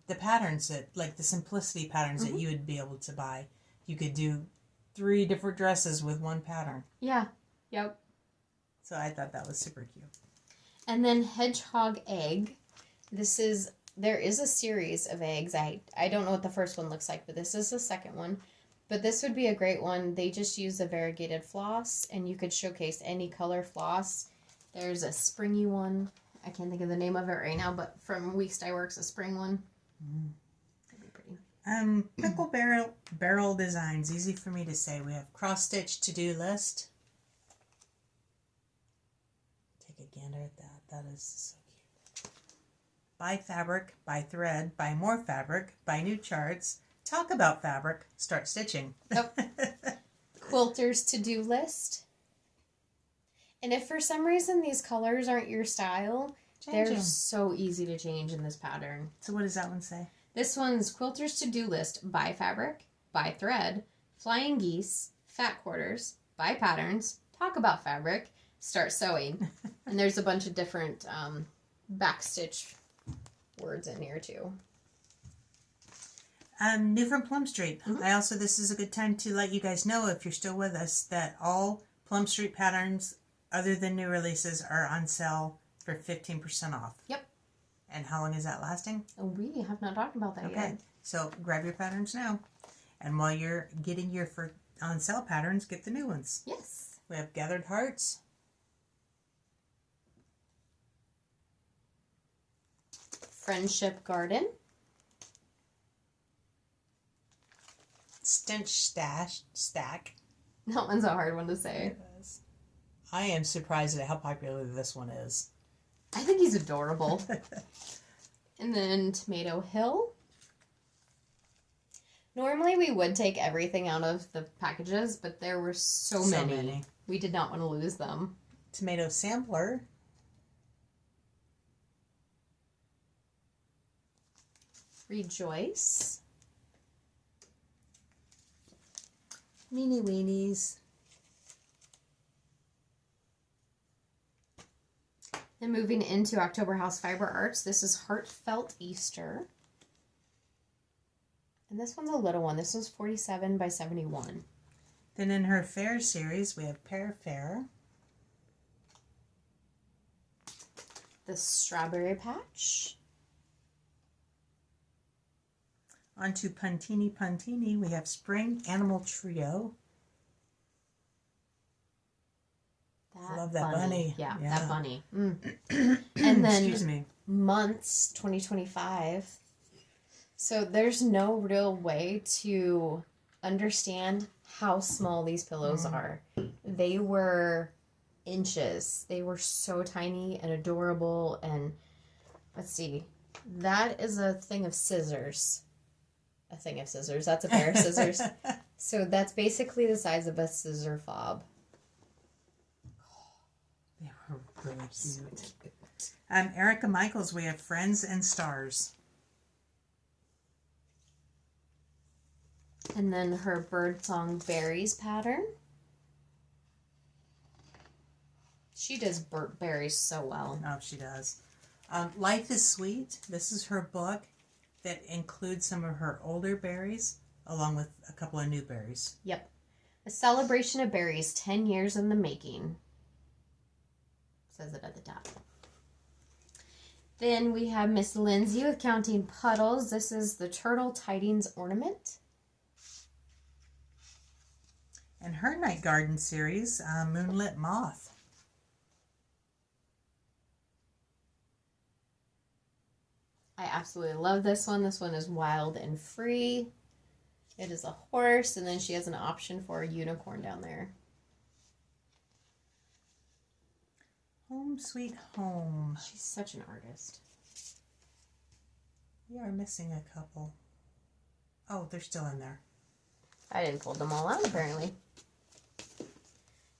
The patterns that, like the simplicity patterns that you would be able to buy. You could do 3 different dresses with one pattern. Yeah. Yep. So I thought that was super cute. And then Hedgehog Egg. There is a series of eggs. I don't know what the first one looks like, but this is the second one. But this would be a great one. They just use a variegated floss, and you could showcase any color floss. There's a springy one. I can't think of the name of it right now, but from Weeks Dye Works, a spring one. That'd be pretty. Pickle barrel designs. Easy for me to say. We have cross stitch to-do list. Take a gander at that. That is so cute. Buy fabric, buy thread, buy more fabric, buy new charts, talk about fabric, start stitching. Yep. Quilter's to-do list. And if for some reason these colors aren't your style, they're so easy to change in this pattern. So what does that one say? This one's Quilter's to-do list. Buy fabric, buy thread, flying geese, fat quarters, buy patterns, talk about fabric, start sewing. And there's a bunch of different backstitch words in here too. New from Plum Street. This is a good time to let you guys know, if you're still with us, that all Plum Street patterns other than new releases are on sale for 15% off. Yep. And how long is that lasting? We have not talked about that yet. So grab your patterns now. And while you're getting your on sale patterns, get the new ones. Yes. We have Gathered Hearts. Friendship Garden. Stench Stack. That one's a hard one to say. It is. I am surprised at how popular this one is. I think he's adorable. And then Tomato Hill. Normally we would take everything out of the packages, but there were so many. We did not want to lose them. Tomato Sampler. Rejoice. Meanie Weenies. Then moving into October House Fiber Arts, this is Heartfelt Easter. And this one's a little one. This one's 47 by 71. Then in her Fair series, we have Pear Fair. The Strawberry Patch. On to Puntini, we have Spring Animal Trio. I love that bunny. Yeah, that bunny. And then excuse me. Months 2025. So there's no real way to understand how small these pillows are. They were inches. They were so tiny and adorable. And let's see. That is a thing of scissors. A thing of scissors. That's a pair of scissors. So that's basically the size of a scissor fob. They were really cute. Erica Michaels, we have Friends and Stars. And then her Birdsong Berries pattern. She does berries so well. Oh, she does. Life is Sweet. This is her book that includes some of her older berries along with a couple of new berries. Yep. A celebration of berries, 10 years in the making. Says it at the top. Then we have Miss Lindsay with Counting Puddles. This is the Turtle Tidings Ornament. And her Night Garden series, Moonlit Moth. I absolutely love this one. This one is wild and free. It is a horse, and then she has an option for a unicorn down there. Home Sweet Home. She's such an artist. We are missing a couple. Oh, they're still in there. I didn't pull them all out, apparently.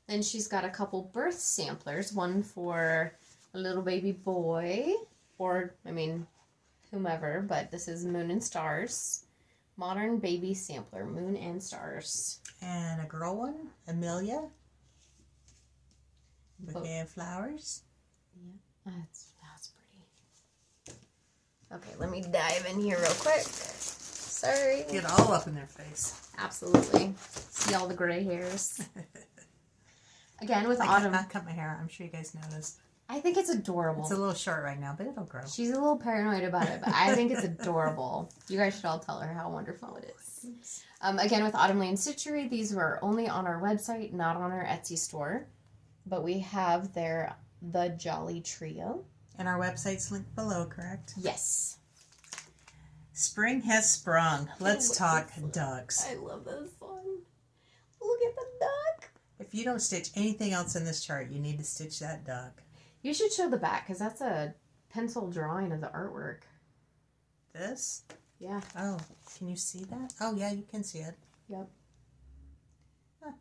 Then she's got a couple birth samplers. One for a little baby boy, or, I mean, whomever, but this is Moon and Stars. Modern Baby Sampler, Moon and Stars. And a girl one, Amelia. Bouquet of flowers. Yeah, that's pretty. Okay, let me dive in here real quick. Sorry. Get all up in their face. Absolutely. See all the gray hairs. Again, with autumn. I cut my hair. I'm sure you guys noticed. I think it's adorable. It's a little short right now, but it'll grow. She's a little paranoid about it, but I think it's adorable. You guys should all tell her how wonderful it is. Again, with Autumn Lane Stitchery, these were only on our website, not on our Etsy store. But we have the Jolly Trio. And our website's linked below, correct? Yes. Spring has sprung. Let's talk ducks. I love this one. Look at the duck. If you don't stitch anything else in this chart, you need to stitch that duck. You should show the back, because that's a pencil drawing of the artwork. This? Yeah. Oh, can you see that? Oh, yeah, you can see it. Yep. Huh.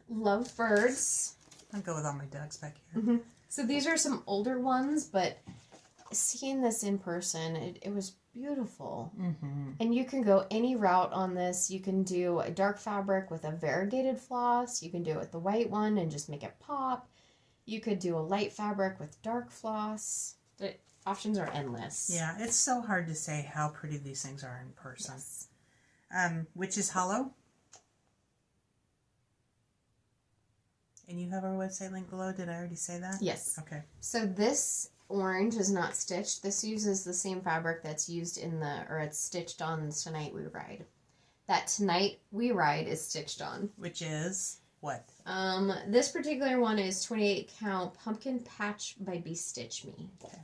Love birds. I'll go with all my ducks back here. Mm-hmm. So these are some older ones, but seeing this in person, it was beautiful. Mm-hmm. And you can go any route on this. You can do a dark fabric with a variegated floss. You can do it with the white one and just make it pop. You could do a light fabric with dark floss. The options are endless. Yeah, it's so hard to say how pretty these things are in person. Yes. Which is hollow. And you have our website link below. Did I already say that? Yes. Okay. So this orange is not stitched. This uses the same fabric that's used it's stitched on Tonight We Ride. That Tonight We Ride is stitched on. Which is what? This particular one is 28 count Pumpkin Patch by Bestitch Me. Okay.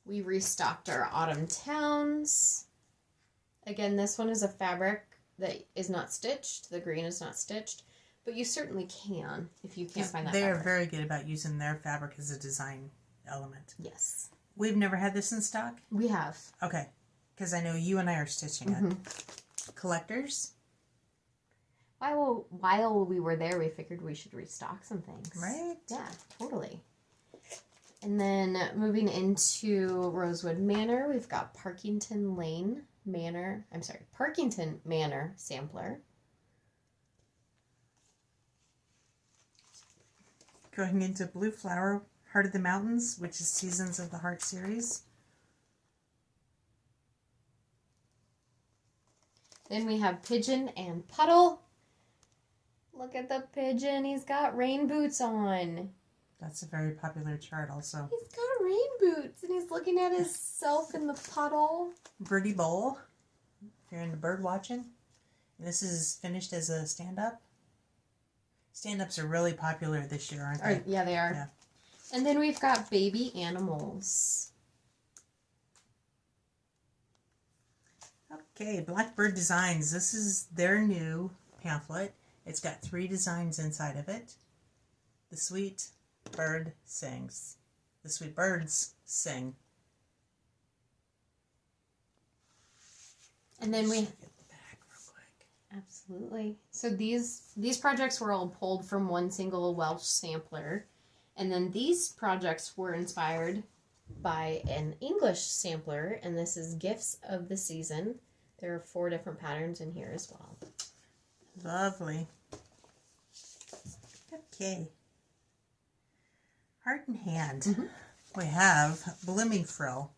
We restocked our Autumn Towns. Again, this one is a fabric that is not stitched. The green is not stitched. But you certainly can if you can't find that fabric. They're very good about using their fabric as a design element. Yes. We've never had this in stock? We have. Okay. Because I know you and I are stitching it. Collectors? While we were there, we figured we should restock some things. Right? Yeah, totally. And then moving into Rosewood Manor, we've got Parkington Manor sampler. Going into Blue Flower, Heart of the Mountains, which is Seasons of the Heart series. Then we have Pigeon and Puddle. Look at the pigeon. He's got rain boots on. That's a very popular chart also. He's got rain boots and he's looking at himself in the puddle. Birdie Bowl, if you're into bird watching. And this is finished as a stand-up. Stand-ups are really popular this year, aren't they? Yeah, they are. Yeah. And then we've got Baby Animals. Okay, Blackbird Designs. This is their new pamphlet. It's got 3 designs inside of it. The Sweet Bird Sings. The Sweet Birds Sing. And then we... Absolutely. So these projects were all pulled from one single Welsh sampler. And then these projects were inspired by an English sampler. And this is Gifts of the Season. There are 4 different patterns in here as well. Lovely. Okay. Heart and Hand. Mm-hmm. We have Blooming Frill.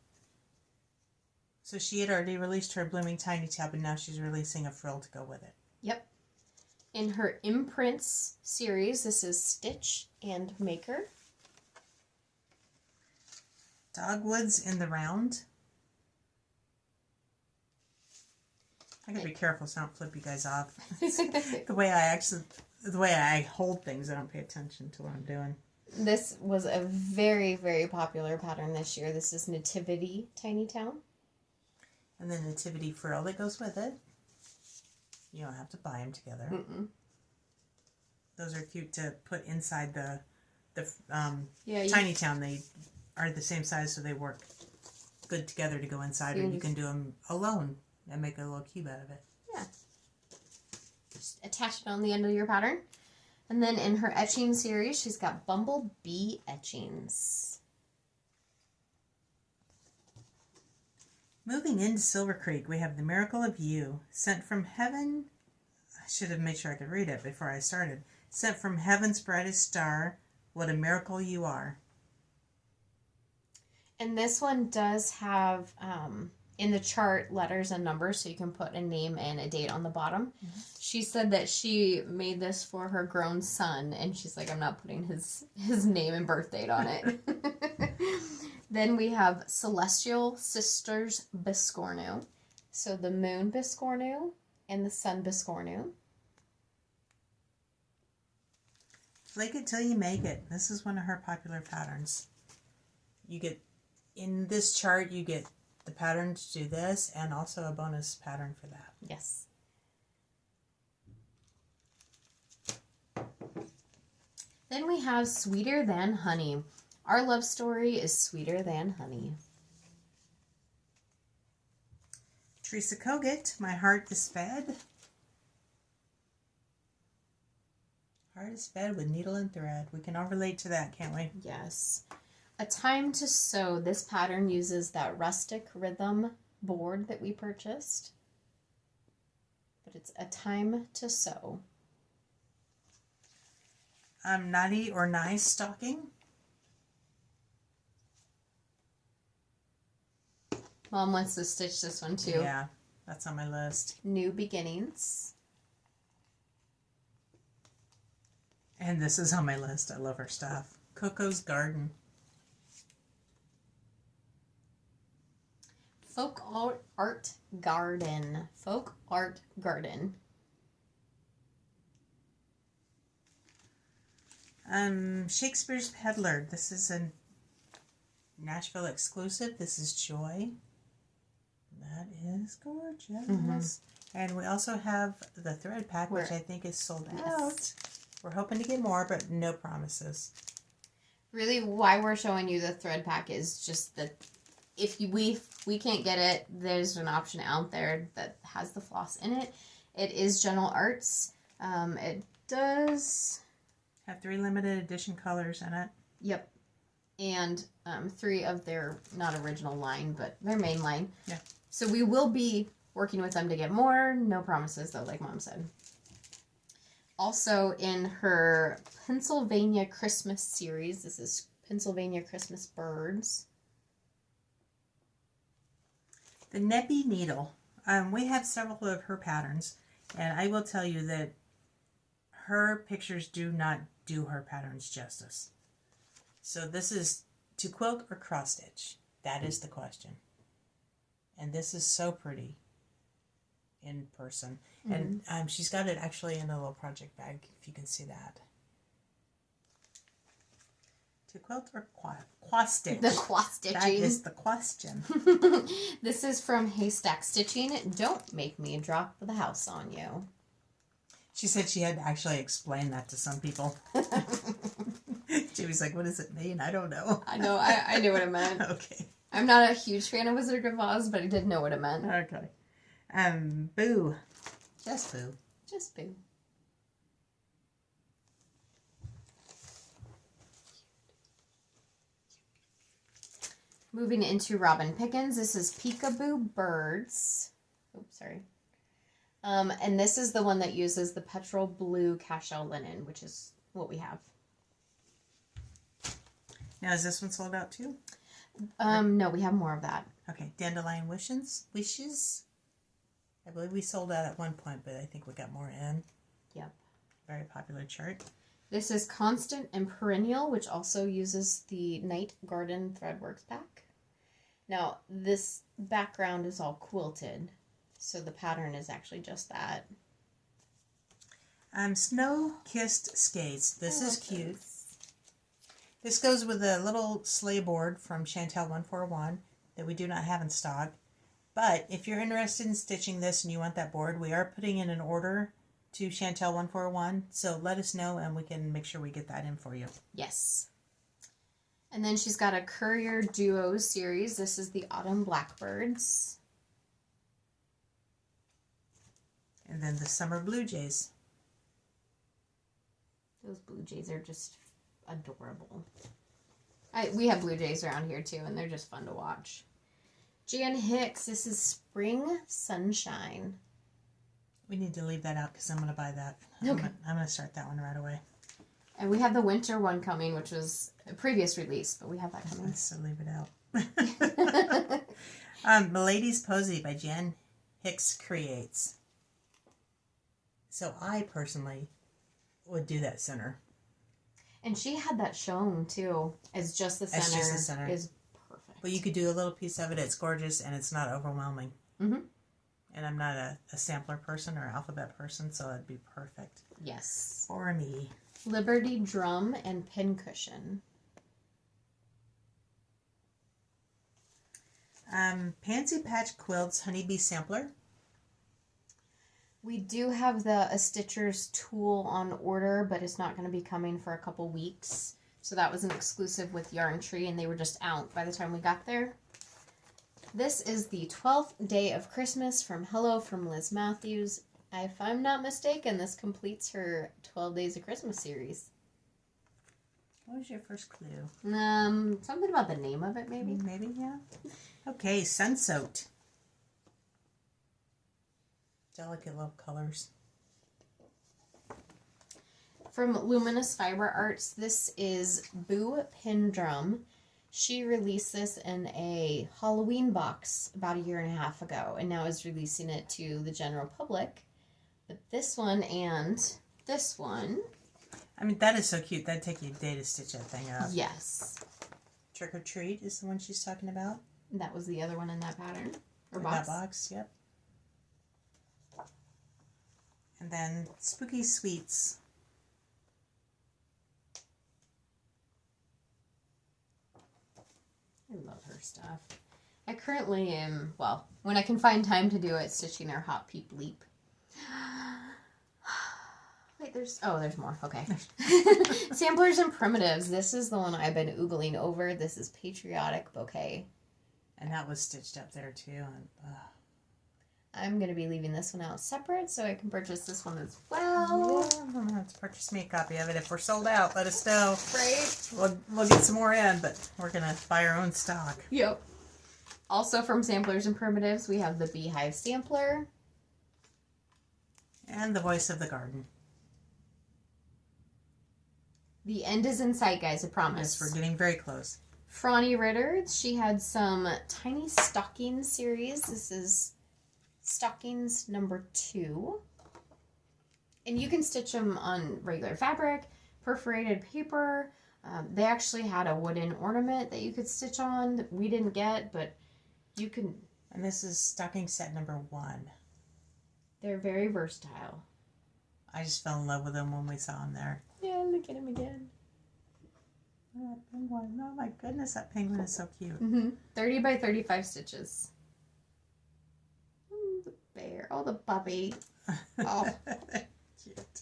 So she had already released her Blooming Tiny Tab, and now she's releasing a frill to go with it. Yep. In her Imprints series, this is Stitch and Maker. Dogwoods in the Round. I gotta be careful so I don't flip you guys off. The way I hold things, I don't pay attention to what I'm doing. This was a very, very popular pattern this year. This is Nativity Tiny Town. And the Nativity frill that goes with it. You don't have to buy them together. Mm-mm. Those are cute to put inside the Tiny Town. They are the same size, so they work good together to go inside. Or you can do them alone and make a little cube out of it. Yeah. Just attach it on the end of your pattern. And then in her etching series, she's got Bumblebee Etchings. Moving into Silver Creek, we have The Miracle of You. Sent from Heaven. I should have made sure I could read it before I started. Sent from Heaven's brightest star. What a miracle you are. And this one does have, in the chart, letters and numbers, so you can put a name and a date on the bottom. Mm-hmm. She said that she made this for her grown son, and she's like, I'm not putting his name and birth date on it. Then we have Celestial Sisters Biscornu. So the Moon Biscornu and the Sun Biscornu. Flake it till you make it. This is one of her popular patterns. You get, in this chart, you get the pattern to do this and also a bonus pattern for that. Yes. Then we have Sweeter Than Honey. Our love story is sweeter than honey. Teresa Kogut, My Heart is Fed. Heart is fed with needle and thread. We can all relate to that, can't we? Yes. A Time to Sew. This pattern uses that rustic rhythm board that we purchased. But it's A Time to Sew. Naughty or Nice Stocking. Mom wants to stitch this one too. Yeah, that's on my list. New Beginnings. And this is on my list. I love her stuff. Coco's Garden. Folk Art Garden. Folk Art Garden. Shakespeare's Peddler. This is a Nashville exclusive. This is Joy. That is gorgeous. Mm-hmm. And we also have the thread pack, which I think is sold out. We're hoping to get more, but no promises. Really, why we're showing you the thread pack is just that if we can't get it, there's an option out there that has the floss in it. It is General Arts. It does have 3 limited edition colors in it. Yep. And 3 of their, not original line, but their main line. Yeah. So we will be working with them to get more. No promises, though, like Mom said. Also, in her Pennsylvania Christmas series, this is Pennsylvania Christmas Birds. The Neppy Needle. We have several of her patterns, and I will tell you that her pictures do not do her patterns justice. So this is to quilt or cross stitch. That is the question. And this is so pretty in person. Mm-hmm. And she's got it actually in a little project bag, if you can see that. To quilt or cross stitch? The cross stitching. That is the question. This is from Haystack Stitching. Don't make me drop the house on you. She said she had to actually explain that to some people. Jamie's like, what does it mean? I don't know. I know. I knew what it meant. Okay. I'm not a huge fan of Wizard of Oz, but I did know what it meant. Okay. Boo. Just Boo. Just Boo. Moving into Robin Pickens. This is Peekaboo Birds. Oops, sorry. And this is the one that uses the petrol blue cashel linen, which is what we have. Now, is this one sold out too? No, we have more of that. Okay, Dandelion Wishes. I believe we sold out at one point, but I think we got more in. Yep. Very popular chart. This is Constant and Perennial, which also uses the Night Garden Threadworks pack. Now, this background is all quilted, so the pattern is actually just that. Snow-Kissed Skates. This is cute. This goes with a little sleigh board from Chantel 141 that we do not have in stock. But if you're interested in stitching this and you want that board, we are putting in an order to Chantel 141. So let us know and we can make sure we get that in for you. Yes. And then she's got a Courier Duo series. This is the Autumn Blackbirds. And then the Summer Blue Jays. Those blue jays are just adorable. We have blue jays around here too, and they're just fun to watch. Jan Hicks, this is Spring Sunshine. We need to leave that out because I'm going to buy that. Okay. I'm going to start that one right away. And we have the winter one coming, which was a previous release, but we have that coming. So leave it out. Milady's Posy by Jan Hicks Creates. So I personally would do that center. And she had that shown too, as just the center. As just the center. Is perfect. Well, you could do a little piece of it. It's gorgeous and it's not overwhelming. Mm-hmm. And I'm not a sampler person or alphabet person, so it'd be perfect. Yes. For me. Liberty Drum and Pincushion. Pansy Patch Quilts Honeybee Sampler. We do have a Stitchers tool on order, but it's not going to be coming for a couple weeks. So that was an exclusive with Yarn Tree, and they were just out by the time we got there. This is the 12th Day of Christmas from Hello from Liz Matthews. If I'm not mistaken, this completes her 12 Days of Christmas series. What was your first clue? Something about the name of it, maybe? Maybe, yeah. Okay, Sun Soaked. Delicate little colors. From Luminous Fiber Arts, this is Boo Pin Drum. She released this in a Halloween box about 1.5 years ago, and now is releasing it to the general public. But this one and this one... I mean, that is so cute. That'd take you a day to stitch that thing up. Yes. Trick or Treat is the one she's talking about. That was the other one in that pattern. Or box. That box, yep. And then Spooky Sweets. I love her stuff. I currently am, well, when I can find time to do it, stitching her Hot Peep Leap. Wait, there's more. Okay. Samplers and Primitives. This is the one I've been oogling over. This is Patriotic Bouquet. And that was stitched up there too. And, I'm going to be leaving this one out separate so I can purchase this one as well. Yeah, I'm going to have to purchase me a copy of it. If we're sold out, let us know. Right. We'll get some more in, but we're going to buy our own stock. Yep. Also from Samplers and Primitives, we have the Beehive Sampler. And the Voice of the Garden. The end is in sight, guys, I promise. Yes, we're getting very close. Franny Ritter, she had some Tiny Stocking series. This is Stockings number 2. And you can stitch them on regular fabric, perforated paper. They actually had a wooden ornament that you could stitch on that we didn't get, but you can... And this is stocking set number 1. They're very versatile. I just fell in love with them when we saw them there. Yeah, look at him again. Oh, that penguin. Oh my goodness, that penguin is so cute. 30 by 35 stitches. The bear. Oh, the puppy. Oh. Cute.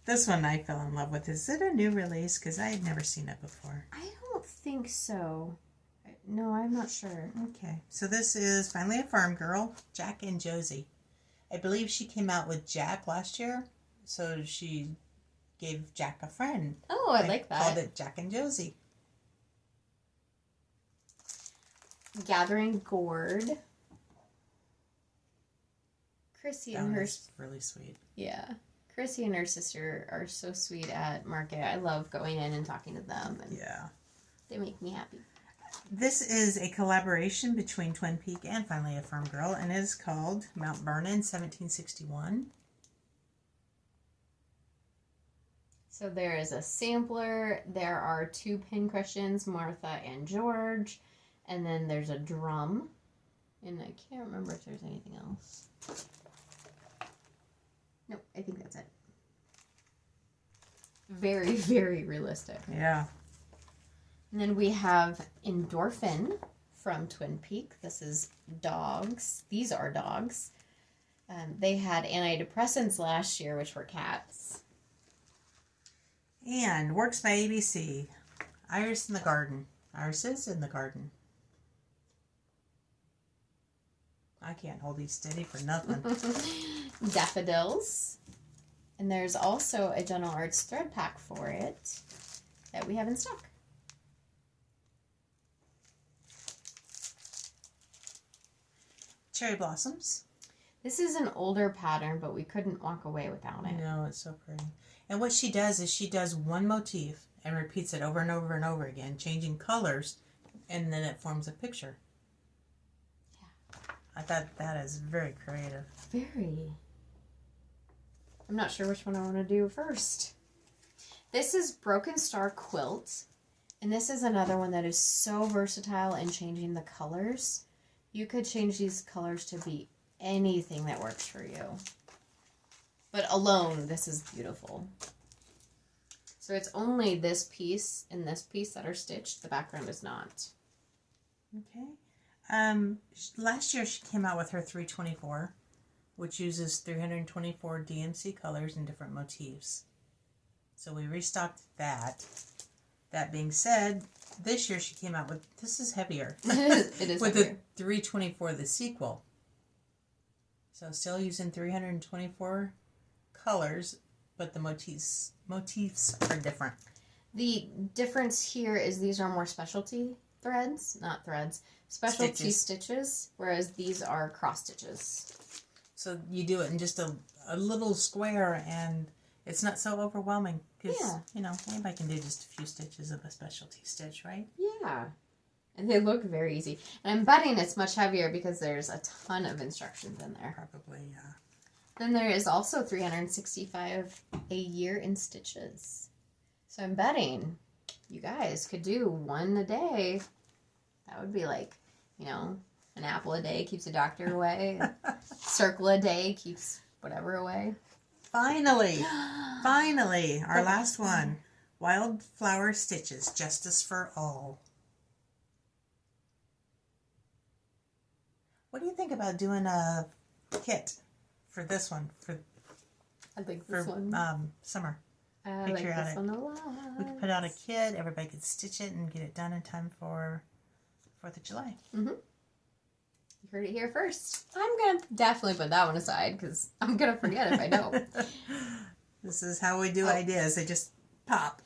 This one I fell in love with. Is it a new release? Because I had never seen it before. I don't think so. No, I'm not sure. Okay. So this is finally a farm girl, Jack and Josie. I believe she came out with Jack last year. So she gave Jack a friend. Oh, I like that. Called it Jack and Josie. Gathering Gourd. Chrissy and her... That's really sweet. Yeah. Chrissy and her sister are so sweet at market. I love going in and talking to them. And yeah. They make me happy. This is a collaboration between Twin Peak and Finally a Farm Girl, and it is called Mount Vernon 1761. So there is a sampler. There are 2 pincushions, Martha and George. And then there's a drum. And I can't remember if there's anything else. Nope, I think that's it. Very, very realistic. Yeah. And then we have Endorphin from Twin Peak. This is dogs. These are dogs. They had antidepressants last year, which were cats. And Works by ABC. Iris in the Garden. Irises in the Garden. I can't hold these steady for nothing. Daffodils. And there's also a General Arts thread pack for it that we have in stock. Cherry Blossoms. This is an older pattern, but we couldn't walk away without it. No, it's so pretty. And what she does is she does one motif and repeats it over and over and over again, changing colors, and then it forms a picture. Yeah. I thought that is very creative. Very. I'm not sure which one I want to do first. This is Broken Star Quilt. And this is another one that is so versatile in changing the colors. You could change these colors to be anything that works for you. But alone, this is beautiful. So it's only this piece and this piece that are stitched. The background is not. Okay. Last year she came out with her 324, which uses 324 DMC colors and different motifs. So we restocked that. That being said, this year she came out with, this is heavier. It is with heavier. the 324, the sequel. So still using 324 colors, but the motifs are different. The difference here is these are more specialty threads, not threads, specialty stitches, whereas these are cross stitches. So you do it in just a little square, and it's not so overwhelming because, you know, anybody can do just a few stitches of a specialty stitch, right? Yeah. And they look very easy. And I'm betting it's much heavier because there's a ton of instructions in there. Probably, yeah. Then there is also 365 a year in stitches. So I'm betting you guys could do one a day. That would be like, you know, an apple a day keeps a doctor away. A circle a day keeps whatever away. Finally, our last one. Wildflower Stitches, Justice for All. What do you think about doing a kit for this one? I like this one. Summer. I like this one a lot. We could put out a kit. Everybody could stitch it and get it done in time for 4th of July. Mm-hmm. You heard it here first. I'm going to definitely put that one aside because I'm going to forget if I don't. This is how we do ideas. They just pop.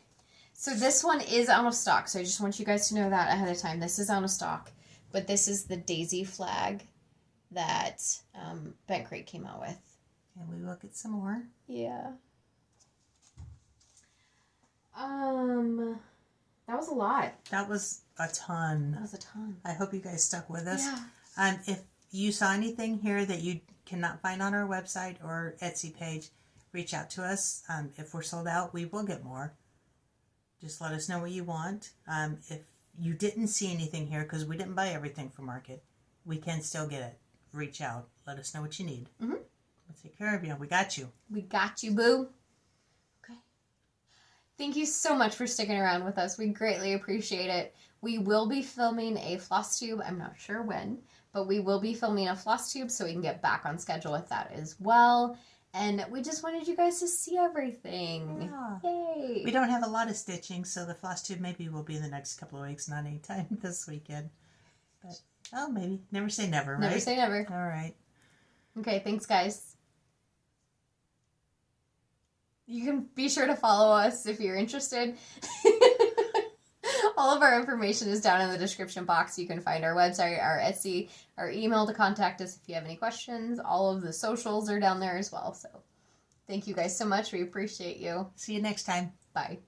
So this one is out of stock. So I just want you guys to know that ahead of time. This is out of stock. But this is the daisy flag that Bent Crate came out with. And we will get some more. Yeah. That was a lot. That was a ton. That was a ton. I hope you guys stuck with us. Yeah. If you saw anything here that you cannot find on our website or Etsy page, reach out to us. If we're sold out, we will get more. Just let us know what you want. If you didn't see anything here, because we didn't buy everything from Market, we can still get it. Reach out. Let us know what you need. Mm-hmm. We'll take care of you. We got you. We got you, boo. Okay. Thank you so much for sticking around with us. We greatly appreciate it. We will be filming a Flosstube. I'm not sure when, but we will be filming a Flosstube so we can get back on schedule with that as well. And we just wanted you guys to see everything. Yeah. Yay. We don't have a lot of stitching, so the Flosstube maybe will be in the next couple of weeks, not anytime this weekend. But, oh, maybe. Never say never, right? Never say never. All right. Okay, thanks, guys. You can be sure to follow us if you're interested. All of our information is down in the description box. You can find our website, our Etsy, our email to contact us if you have any questions. All of the socials are down there as well. So thank you guys so much. We appreciate you. See you next time. Bye.